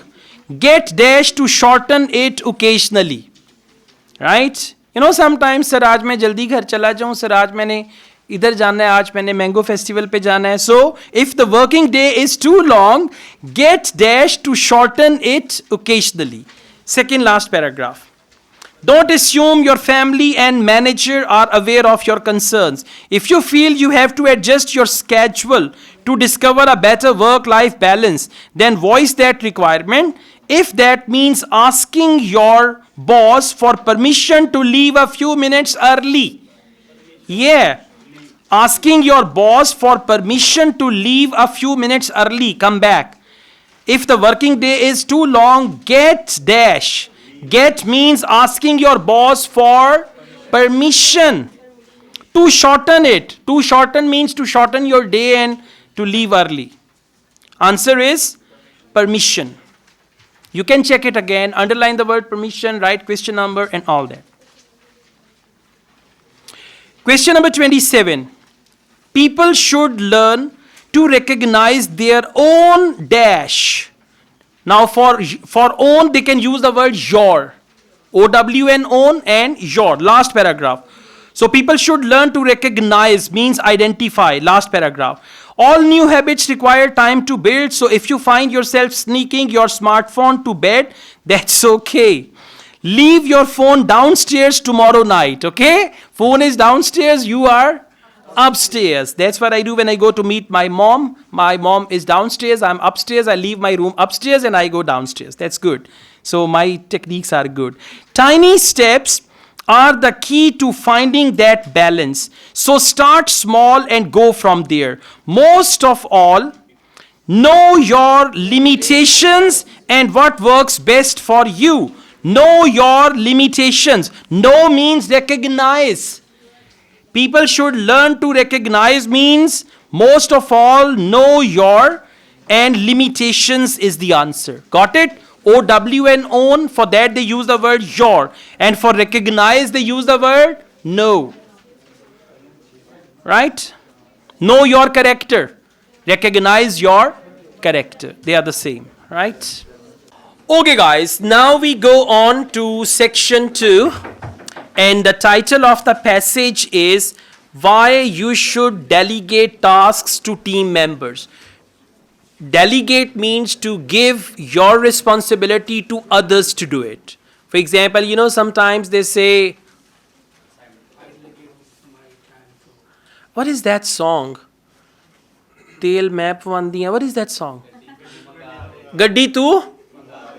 get dash to shorten it occasionally. Right? You know, sometimes sir आज मैं जल्दी घर चला जाऊं, sir आज मैंने इधर जाना है, आज मैंने मैंगो फेस्टिवल पे जाना है. So, if the working day is too long, get dash to shorten it occasionally. Second last paragraph. Don't assume your family and manager are aware of your concerns. If you feel you have to adjust your schedule to discover a better work-life balance, then voice that requirement. If that means asking your boss for permission to leave a few minutes early. Yeah. Asking your boss for permission to leave a few minutes early. Come back. If the working day is too long, get dash. Get means asking your boss for permission to shorten it. To shorten means to shorten your day and to leave early. Answer is permission. You can check it again, underline the word permission, write question number and all that. Question number 27. People should learn to recognize their own dash. Now for own, they can use the word your. O-W-N, own and your. Last paragraph. So people should learn to recognize means identify. Last paragraph. All new habits require time to build. So if you find yourself sneaking your smartphone to bed, that's okay. Leave your phone downstairs tomorrow night. Okay? Phone is downstairs. You are upstairs. That's what I do when I go to meet my mom. My mom is downstairs. I'm upstairs. I leave my room upstairs and I go downstairs. That's good. So my techniques are good. Tiny steps are the key to finding that balance. So start small and go from there. Most of all, know your limitations and what works best for you. Know your limitations. Know means recognize. People should learn to recognize means most of all know your and limitations is the answer. Got it? O-W-N, own, for that they use the word your. And for recognize they use the word know. Right? Know your character. Recognize your character. They are the same. Right? Okay guys, now we go on to section 2. And the title of the passage is Why You Should Delegate Tasks to Team Members. Delegate means to give your responsibility to others to do it. For example, you know, sometimes they say, what is that song? Tel main pavandiyan. What is that song? Gaddi tu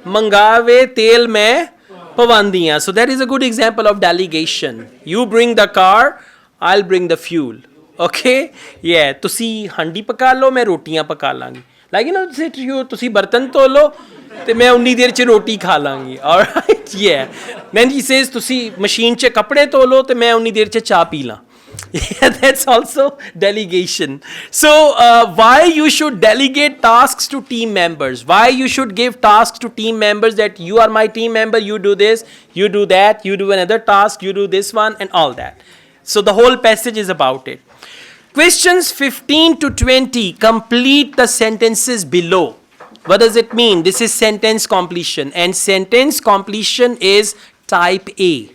mangave tel main pavandiyan. So that is a good example of delegation. You bring the car, I'll bring the fuel. Okay? Yeah. तुसी हंडी पका लो, मैं रोटियां पका Langi. Like, you know, say to you, तुसी बर्तन धो लो, ते मैं उन्नी देर च रोटी खा Langi. Alright? Yeah. Then he says, तुसी मशीन च कपड़े धो लो, ते मैं उन्नी देर च चाह पी लां. Yeah, that's also delegation. So, why you should delegate tasks to team members? Why you should give tasks to team members that you are my team member, you do this, you do that, you do another task, you do this one and all that. So, the whole passage is about it. Questions 15 to 20, complete the sentences below. What does it mean? This is sentence completion and sentence completion is type A.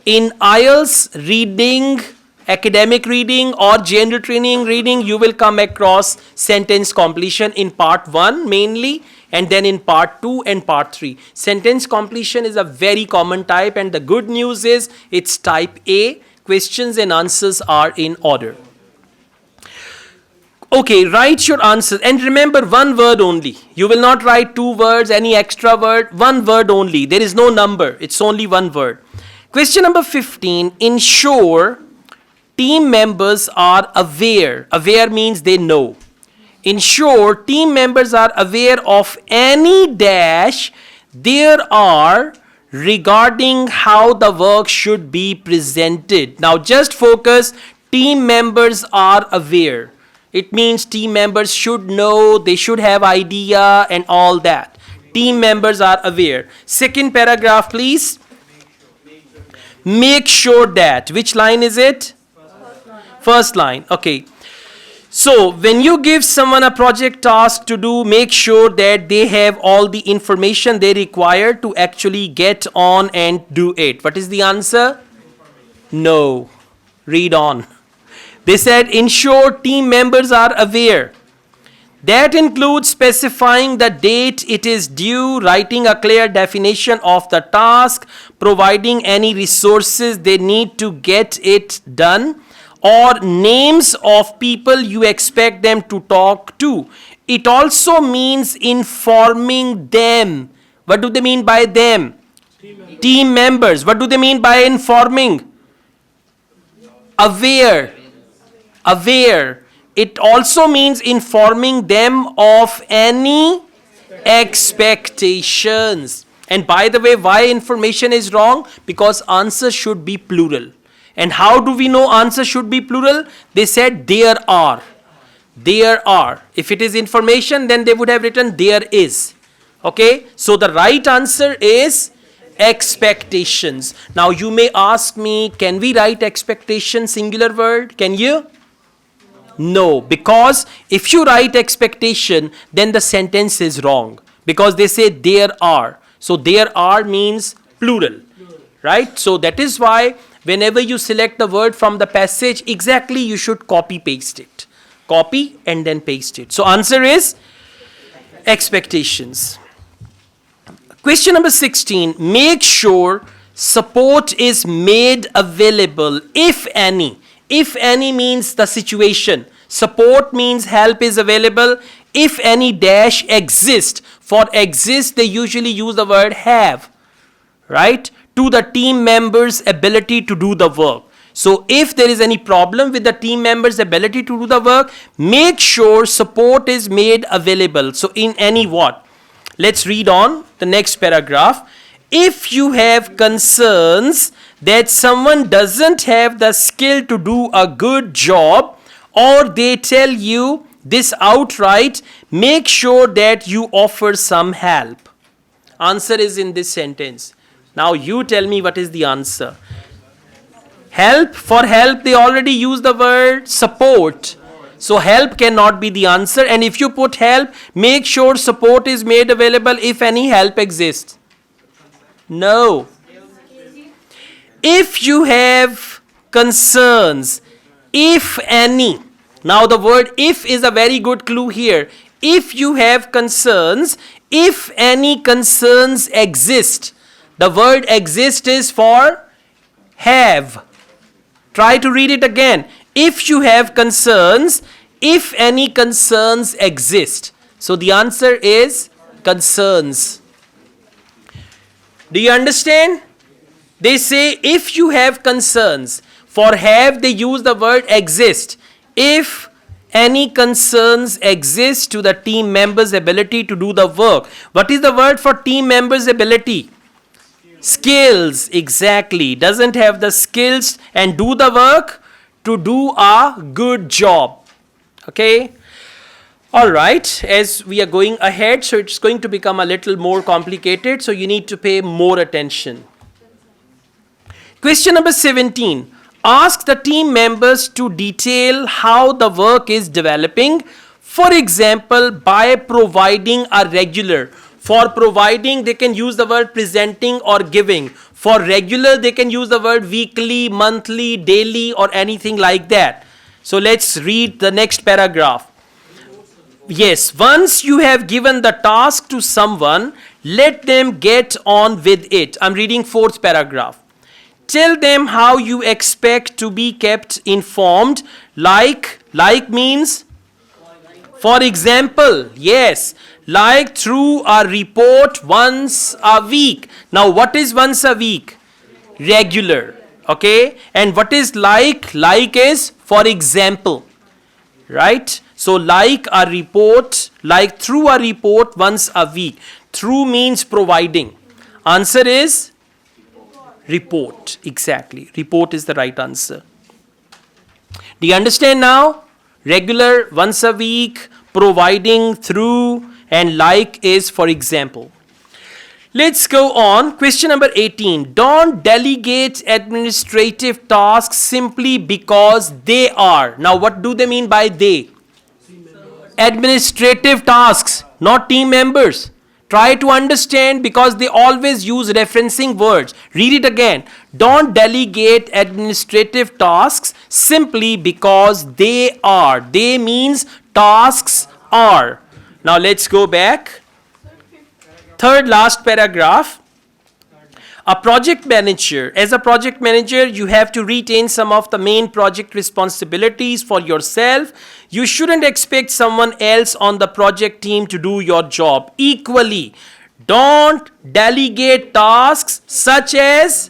In IELTS reading, academic reading or general training reading, you will come across sentence completion in part 1 mainly, and then in part 2 and part 3. Sentence completion is a very common type, and the good news is it's type A. Questions and answers are in order. Okay, write your answers and remember one word only. You will not write 2 words, any extra word, one word only. There is no number, it's only one word. Question number 15, ensure team members are aware. Aware means they know. Ensure team members are aware of any dash there are regarding how the work should be presented. Now just focus, team members are aware. It means team members should know, they should have idea and all that. Team members are aware. Second paragraph please. Make sure that. Which line is it? First line. Okay. So when you give someone a project task to do, make sure that they have all the information they require to actually get on and do it. What is the answer? No. Read on. They said ensure team members are aware. That includes specifying the date it is due, writing a clear definition of the task, providing any resources they need to get it done, or names of people you expect them to talk to. It also means informing them. What do they mean by them? Team members. What do they mean by informing? Aware. Aware. It also means informing them of any expectations. And by the way, why information is wrong? Because answer should be plural. And how do we know answer should be plural? They said there are. There are. If it is information, then they would have written there is. Okay? So the right answer is expectations. Now you may ask me, can we write expectation singular word? Can you? No, because if you write expectation, then the sentence is wrong. Because they say there are. So there are means plural. Right? So that is why whenever you select the word from the passage, exactly you should copy paste it. Copy and then paste it. So answer is expectations. Question number 16. Make sure support is made available, if any. If any means the situation. Support means help is available. If any dash exist. For exist, they usually use the word have. Right? To the team members' ability to do the work. So if there is any problem with the team members' ability to do the work, make sure support is made available. So in any what? Let's read on the next paragraph. If you have concerns that someone doesn't have the skill to do a good job, or they tell you this outright, make sure that you offer some help. Answer is in this sentence. Now you tell me what is the answer. Help, for help they already use the word support. So help cannot be the answer, and if you put help, make sure support is made available if any help exists. No. If you have concerns, if any. Now the word if is a very good clue here. If you have concerns, if any concerns exist. The word exist is for have. Try to read it again. If you have concerns, if any concerns exist. So the answer is concerns. Do you understand? They say if you have concerns. For have they use the word exist. If any concerns exist to the team members' ability to do the work. What is the word for team members' ability? Skills, exactly. Doesn't have the skills and do the work to do a good job. Okay. All right. As we are going ahead, so it's going to become a little more complicated. So you need to pay more attention. Question number 17. Ask the team members to detail how the work is developing. For example, by providing a regular. For providing, they can use the word presenting or giving. For regular, they can use the word weekly, monthly, daily, or anything like that. So let's read the next paragraph. Yes, once you have given the task to someone, let them get on with it. I'm reading fourth paragraph. Tell them how you expect to be kept informed. Like means, for example, yes, like through a report once a week. Now, what is once a week? Regular. Okay. And what is like? Like is, for example. Right? So, like a report, like through a report once a week. Through means providing. Answer is report. Exactly. Report is the right answer. Do you understand now? Regular, once a week, providing, through, and like is for example. Let's go on. Question number 18. Don't delegate administrative tasks simply because they are. Now, what do they mean by they? Administrative tasks, not team members. Try to understand because they always use referencing words. Read it again. Don't delegate administrative tasks simply because they are. They means tasks are. Now let's go back. Third last paragraph. A project manager. As a project manager, you have to retain some of the main project responsibilities for yourself. You shouldn't expect someone else on the project team to do your job. Equally, don't delegate tasks such as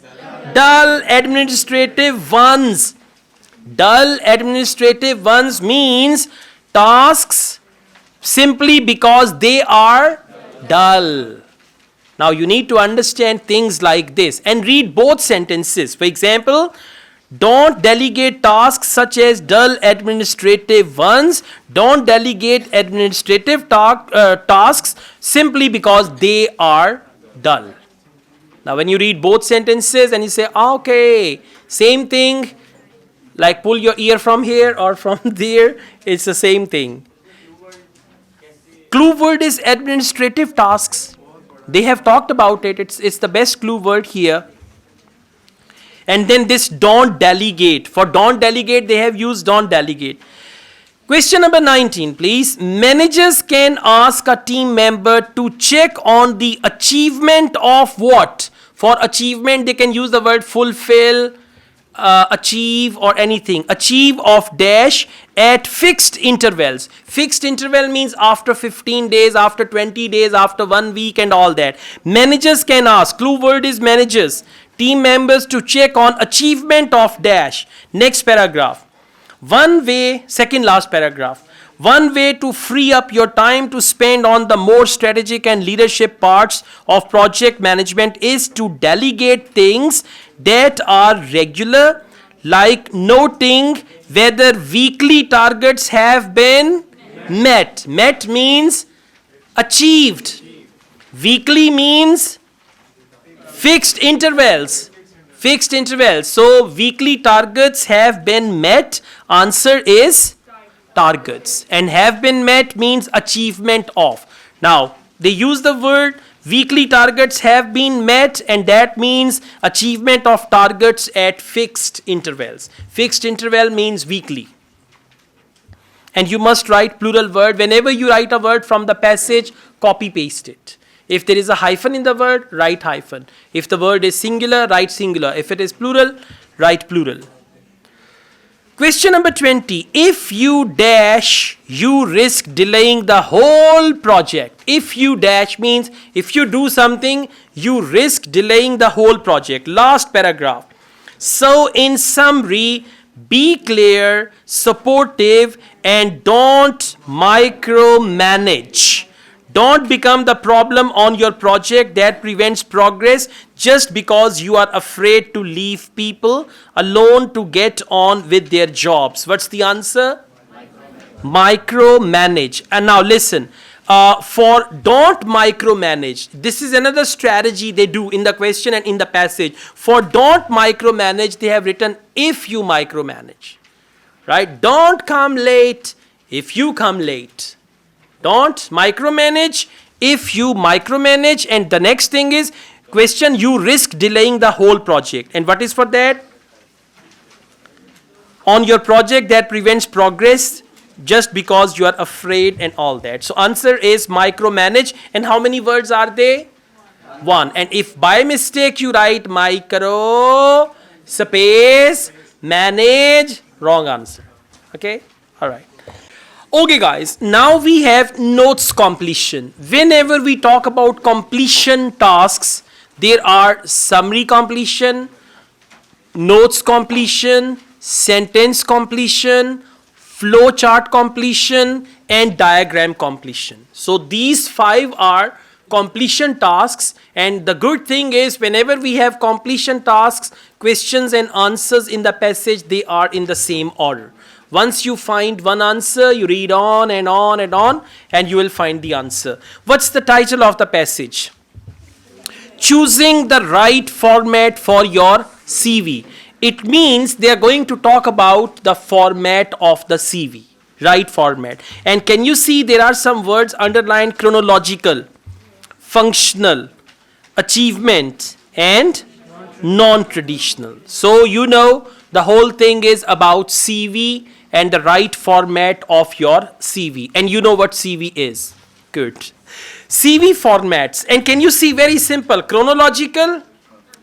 dull administrative ones. Dull administrative ones means tasks simply because they are dull. Now you need to understand things like this and read both sentences. For example, don't delegate tasks such as dull administrative ones. Don't delegate administrative tasks simply because they are dull. Now when you read both sentences and you say, okay, same thing, like pull your ear from here or from there, it's the same thing. Clue word is administrative tasks. They have talked about it. It's the best clue word here. And then this don't delegate. For don't delegate, they have used don't delegate. Question number 19, please. Managers can ask a team member to check on the achievement of what? For achievement, they can use the word fulfill, achieve or anything. Achieve of dash at fixed intervals. Fixed interval means after 15 days, after 20 days, after 1 week and all that. Managers can ask. Clue word is managers. Team members to check on achievement of dash. Next paragraph. One way, second last paragraph. One way to free up your time to spend on the more strategic and leadership parts of project management is to delegate things that are regular, like noting whether weekly targets have been met. Met means achieved. Weekly means fixed intervals. Fixed intervals. So weekly targets have been met. Answer is targets. And have been met means achievement of. Now, they use the word weekly targets have been met, and that means achievement of targets at fixed intervals. Fixed interval means weekly. And you must write plural word. Whenever you write a word from the passage, copy paste it. If there is a hyphen in the word, write hyphen. If the word is singular, write singular. If it is plural, write plural. Question number 20. If you dash, you risk delaying the whole project. If you dash means if you do something, you risk delaying the whole project. Last paragraph. So in summary, be clear, supportive, and don't micromanage. Don't become the problem on your project that prevents progress just because you are afraid to leave people alone to get on with their jobs. What's the answer? Micromanage. And now listen, for don't micromanage, this is another strategy they do in the question and in the passage. For don't micromanage, they have written if you micromanage. Right? Don't come late if you come late. Don't micromanage if you micromanage. And the next thing is Question, you risk delaying the whole project. And what is for that? On your project that prevents progress just because you are afraid and all that. So answer is micromanage. And how many words are they? One. And if by mistake you write micro space manage, wrong answer. Okay? All right. Okay guys, now we have notes completion. Whenever we talk about completion tasks, there are summary completion, notes completion, sentence completion, flowchart completion, and diagram completion. So these 5 are completion tasks, and the good thing is whenever we have completion tasks, questions and answers in the passage, they are in the same order. Once you find one answer, you read on and on and on, and you will find the answer. What's the title of the passage? Choosing the right format for your CV. It means they are going to talk about the format of the CV, right format. And can you see there are some words underlined: chronological, functional, achievement, and non-traditional. So you know the whole thing is about CV and the right format of your CV. And you know what CV is. Good. CV formats. And can you see, very simple: chronological,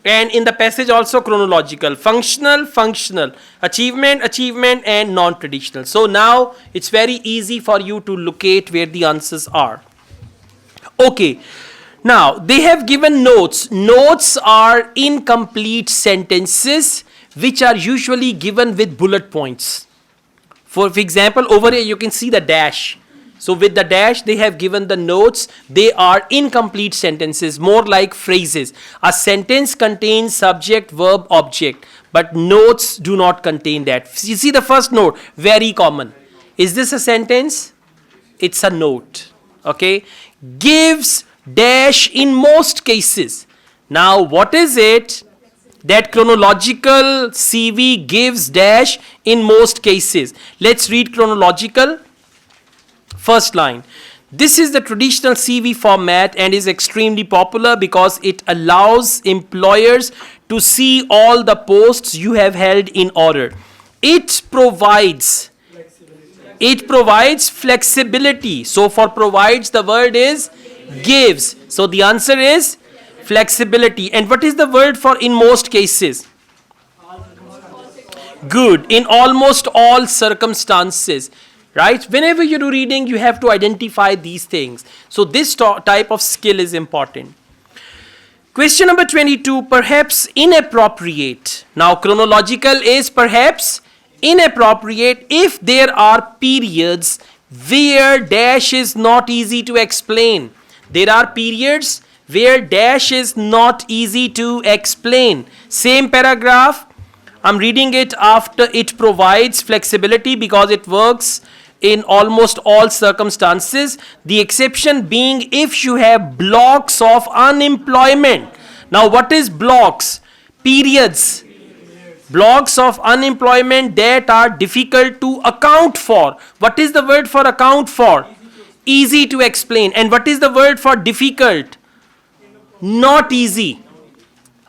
and in the passage also chronological, functional, functional, achievement, achievement, and non-traditional. So now it's very easy for you to locate where the answers are. Okay. Now they have given notes. Notes are incomplete sentences which are usually given with bullet points. For example, over here you can see the dash. So with the dash they have given the notes. They are incomplete sentences, more like phrases. A sentence contains subject, verb, object, but notes do not contain that. You see the first note, very common. Is this a sentence? It's a note. Okay. Gives dash in most cases. Now what is it that chronological CV gives dash in most cases? Let's read chronological. First line. This is the traditional CV format and is extremely popular because it allows employers to see all the posts you have held in order. It provides flexibility. So for provides, the word is gives. So the answer is flexibility. And what is the word for in most cases? Good. In almost all circumstances. Right? Whenever you do reading, you have to identify these things. So this type of skill is important. Question number 22, perhaps inappropriate. Now chronological is perhaps inappropriate if there are periods where dash is not easy to explain. There are periods where dash is not easy to explain. Same paragraph, I'm reading it after it provides flexibility because it works in almost all circumstances. The exception being if you have blocks of unemployment. Now what is blocks? Periods. Blocks of unemployment that are difficult to account for. What is the word for account for? Easy to explain. And what is the word for difficult? Not easy.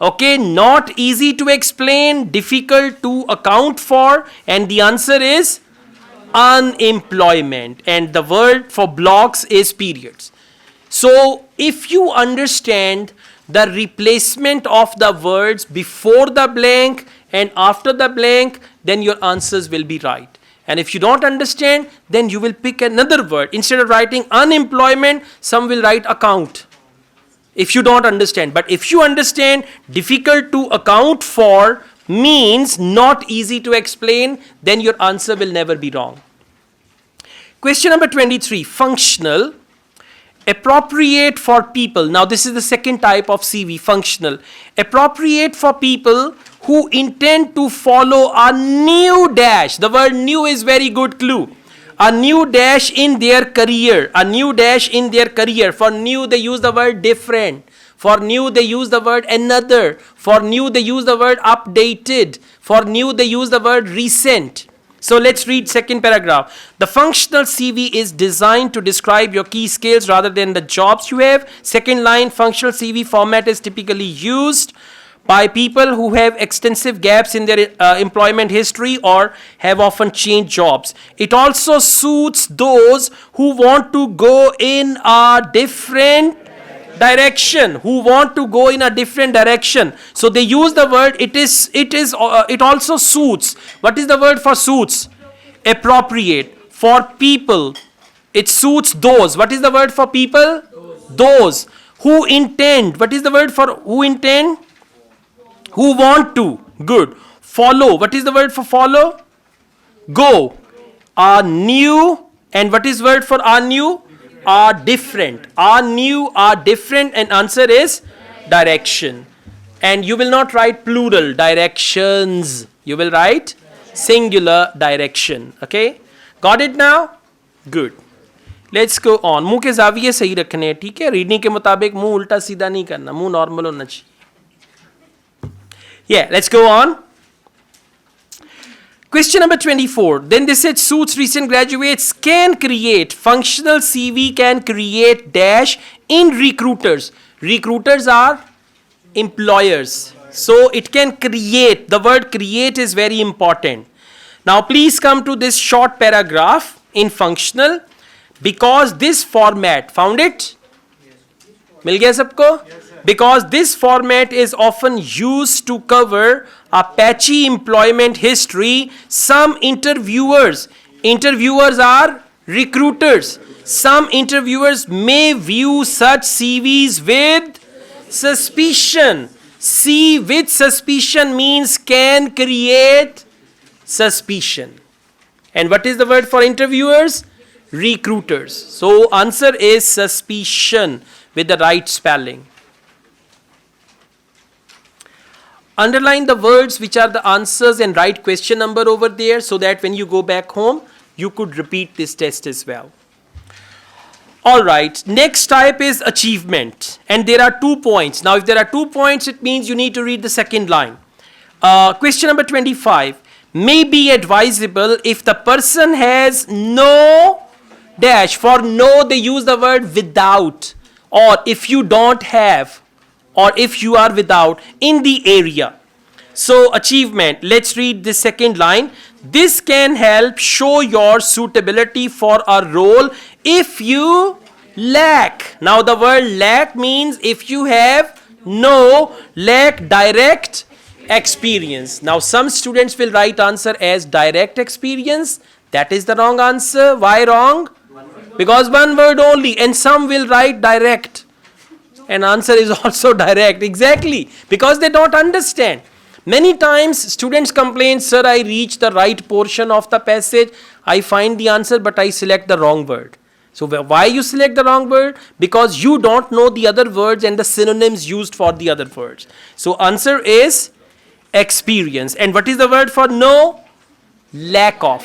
Okay, not easy to explain, difficult to account for, and the answer is unemployment. And the word for blocks is periods. So if you understand the replacement of the words before the blank and after the blank, then your answers will be right. And if you don't understand, then you will pick another word. Instead of writing unemployment, some will write account. If you don't understand. But if you understand, difficult to account for means not easy to explain, then your answer will never be wrong. Question number 23, functional. Appropriate for people. Now this is the second type of CV, functional. Appropriate for people who intend to follow a new dash. The word new is very good clue. A new dash in their career. A new dash in their career. For new they use the word different. For new they use the word another. For new they use the word updated. For new they use the word recent. So let's read second paragraph. The functional CV is designed to describe your key skills rather than the jobs you have. Second line, functional CV format is typically used by people who have extensive gaps in their employment history or have often changed jobs. It also suits those who want to go in a different direction, so they use the word it also suits. What is the word for suits? Appropriate. For people, it suits those. What is the word for people? Those who intend. What is the word for who intend? Who want to. Good. Follow. What is the word for follow? Go. Are new. And what is word for are new? Are different. Are new, are different, and answer is direction. And you will not write plural, directions. You will write singular, direction. Okay? Got it now? Good. Let's go on. मुंह के जाविये सही रखने हैं, ठीक है? Reading के मुताबिक मुंह उल्टा सीधा नहीं करना, मुंह नॉर्मल होना चाहिए. Yeah, let's go on. Question number 24. Then they said suits recent graduates can create, functional CV can create dash in recruiters. Recruiters are employers. So it can create. The word create is very important. Now please come to this short paragraph in functional, because this format, found it? मिल गया सबको? Because this format is often used to cover a patchy employment history, some interviewers are recruiters. Some interviewers may view such CVs with suspicion. See, with suspicion means can create suspicion. And what is the word for interviewers? Recruiters. So answer is suspicion with the right spelling. Underline the words which are the answers and write question number over there, so that when you go back home, you could repeat this test as well. Alright, next type is achievement. And there are 2 points. Now if there are 2 points, it means you need to read the second line. Question number 25. May be advisable if the person has no dash. For no, they use the word without. Or if you don't have. Or if you are without in the area. So achievement, let's read the second line. This can help show your suitability for a role if you lack. Now the word lack means if you have no, lack direct experience. Now some students will write answer as direct experience. That is the wrong answer. Why wrong? Because one word only, and some will write direct. And answer is also direct. Exactly. Because they don't understand. Many times students complain, sir, I reach the right portion of the passage. I find the answer, but I select the wrong word. So why you select the wrong word? Because you don't know the other words and the synonyms used for the other words. So answer is experience. And what is the word for no? Lack of.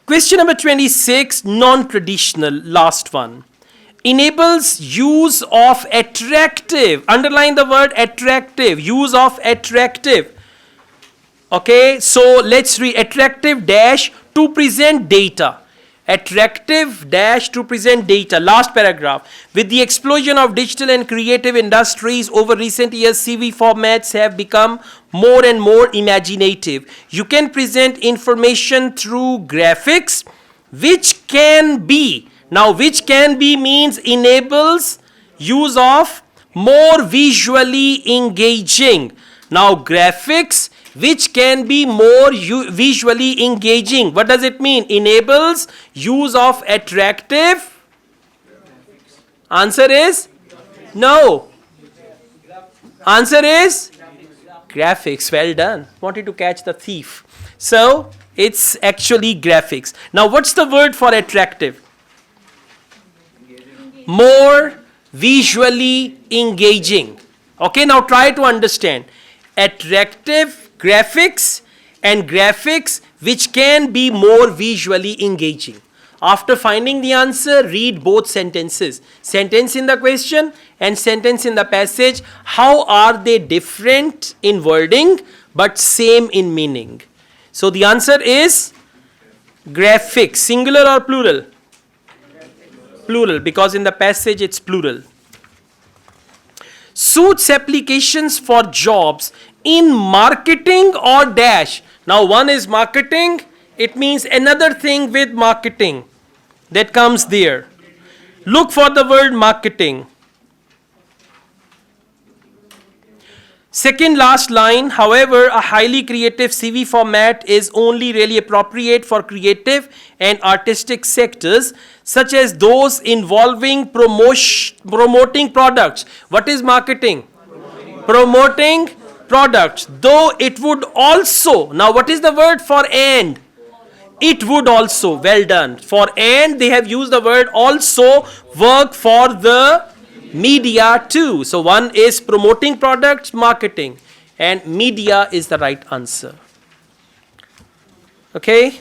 Question number 26, non-traditional, last one. Enables use of attractive. Underline the word attractive. Use of attractive. Okay, so let's read attractive dash to present data. Attractive dash to present data. Last paragraph. With the explosion of digital and creative industries over recent years, CV formats have become more and more imaginative. You can present information through graphics, which can be. Now, which can be means enables use of more visually engaging. Now, graphics which can be more visually engaging. What does it mean? Enables use of attractive. Answer is no. Answer is graphics. Well done. Wanted to catch the thief. So, it's actually graphics. Now, what's the word for attractive? More visually engaging. Okay, now try to understand. Attractive graphics and graphics which can be more visually engaging. After finding the answer, read both sentences. Sentence in the question and sentence in the passage. How are they different in wording but same in meaning? So the answer is graphic. Singular or plural? Plural, because in the passage it's plural. Suits applications for jobs in marketing or dash. Now one is marketing, it means another thing with marketing that comes there. Look for the word marketing. Second last line, however, a highly creative CV format is only really appropriate for creative and artistic sectors, such as those involving promoting products. What is marketing? Promoting products. Though it would also, now what is the word for and? It would also, well done. For and, they have used the word also, work for the media too. So one is promoting products, marketing, and media is the right answer. Okay.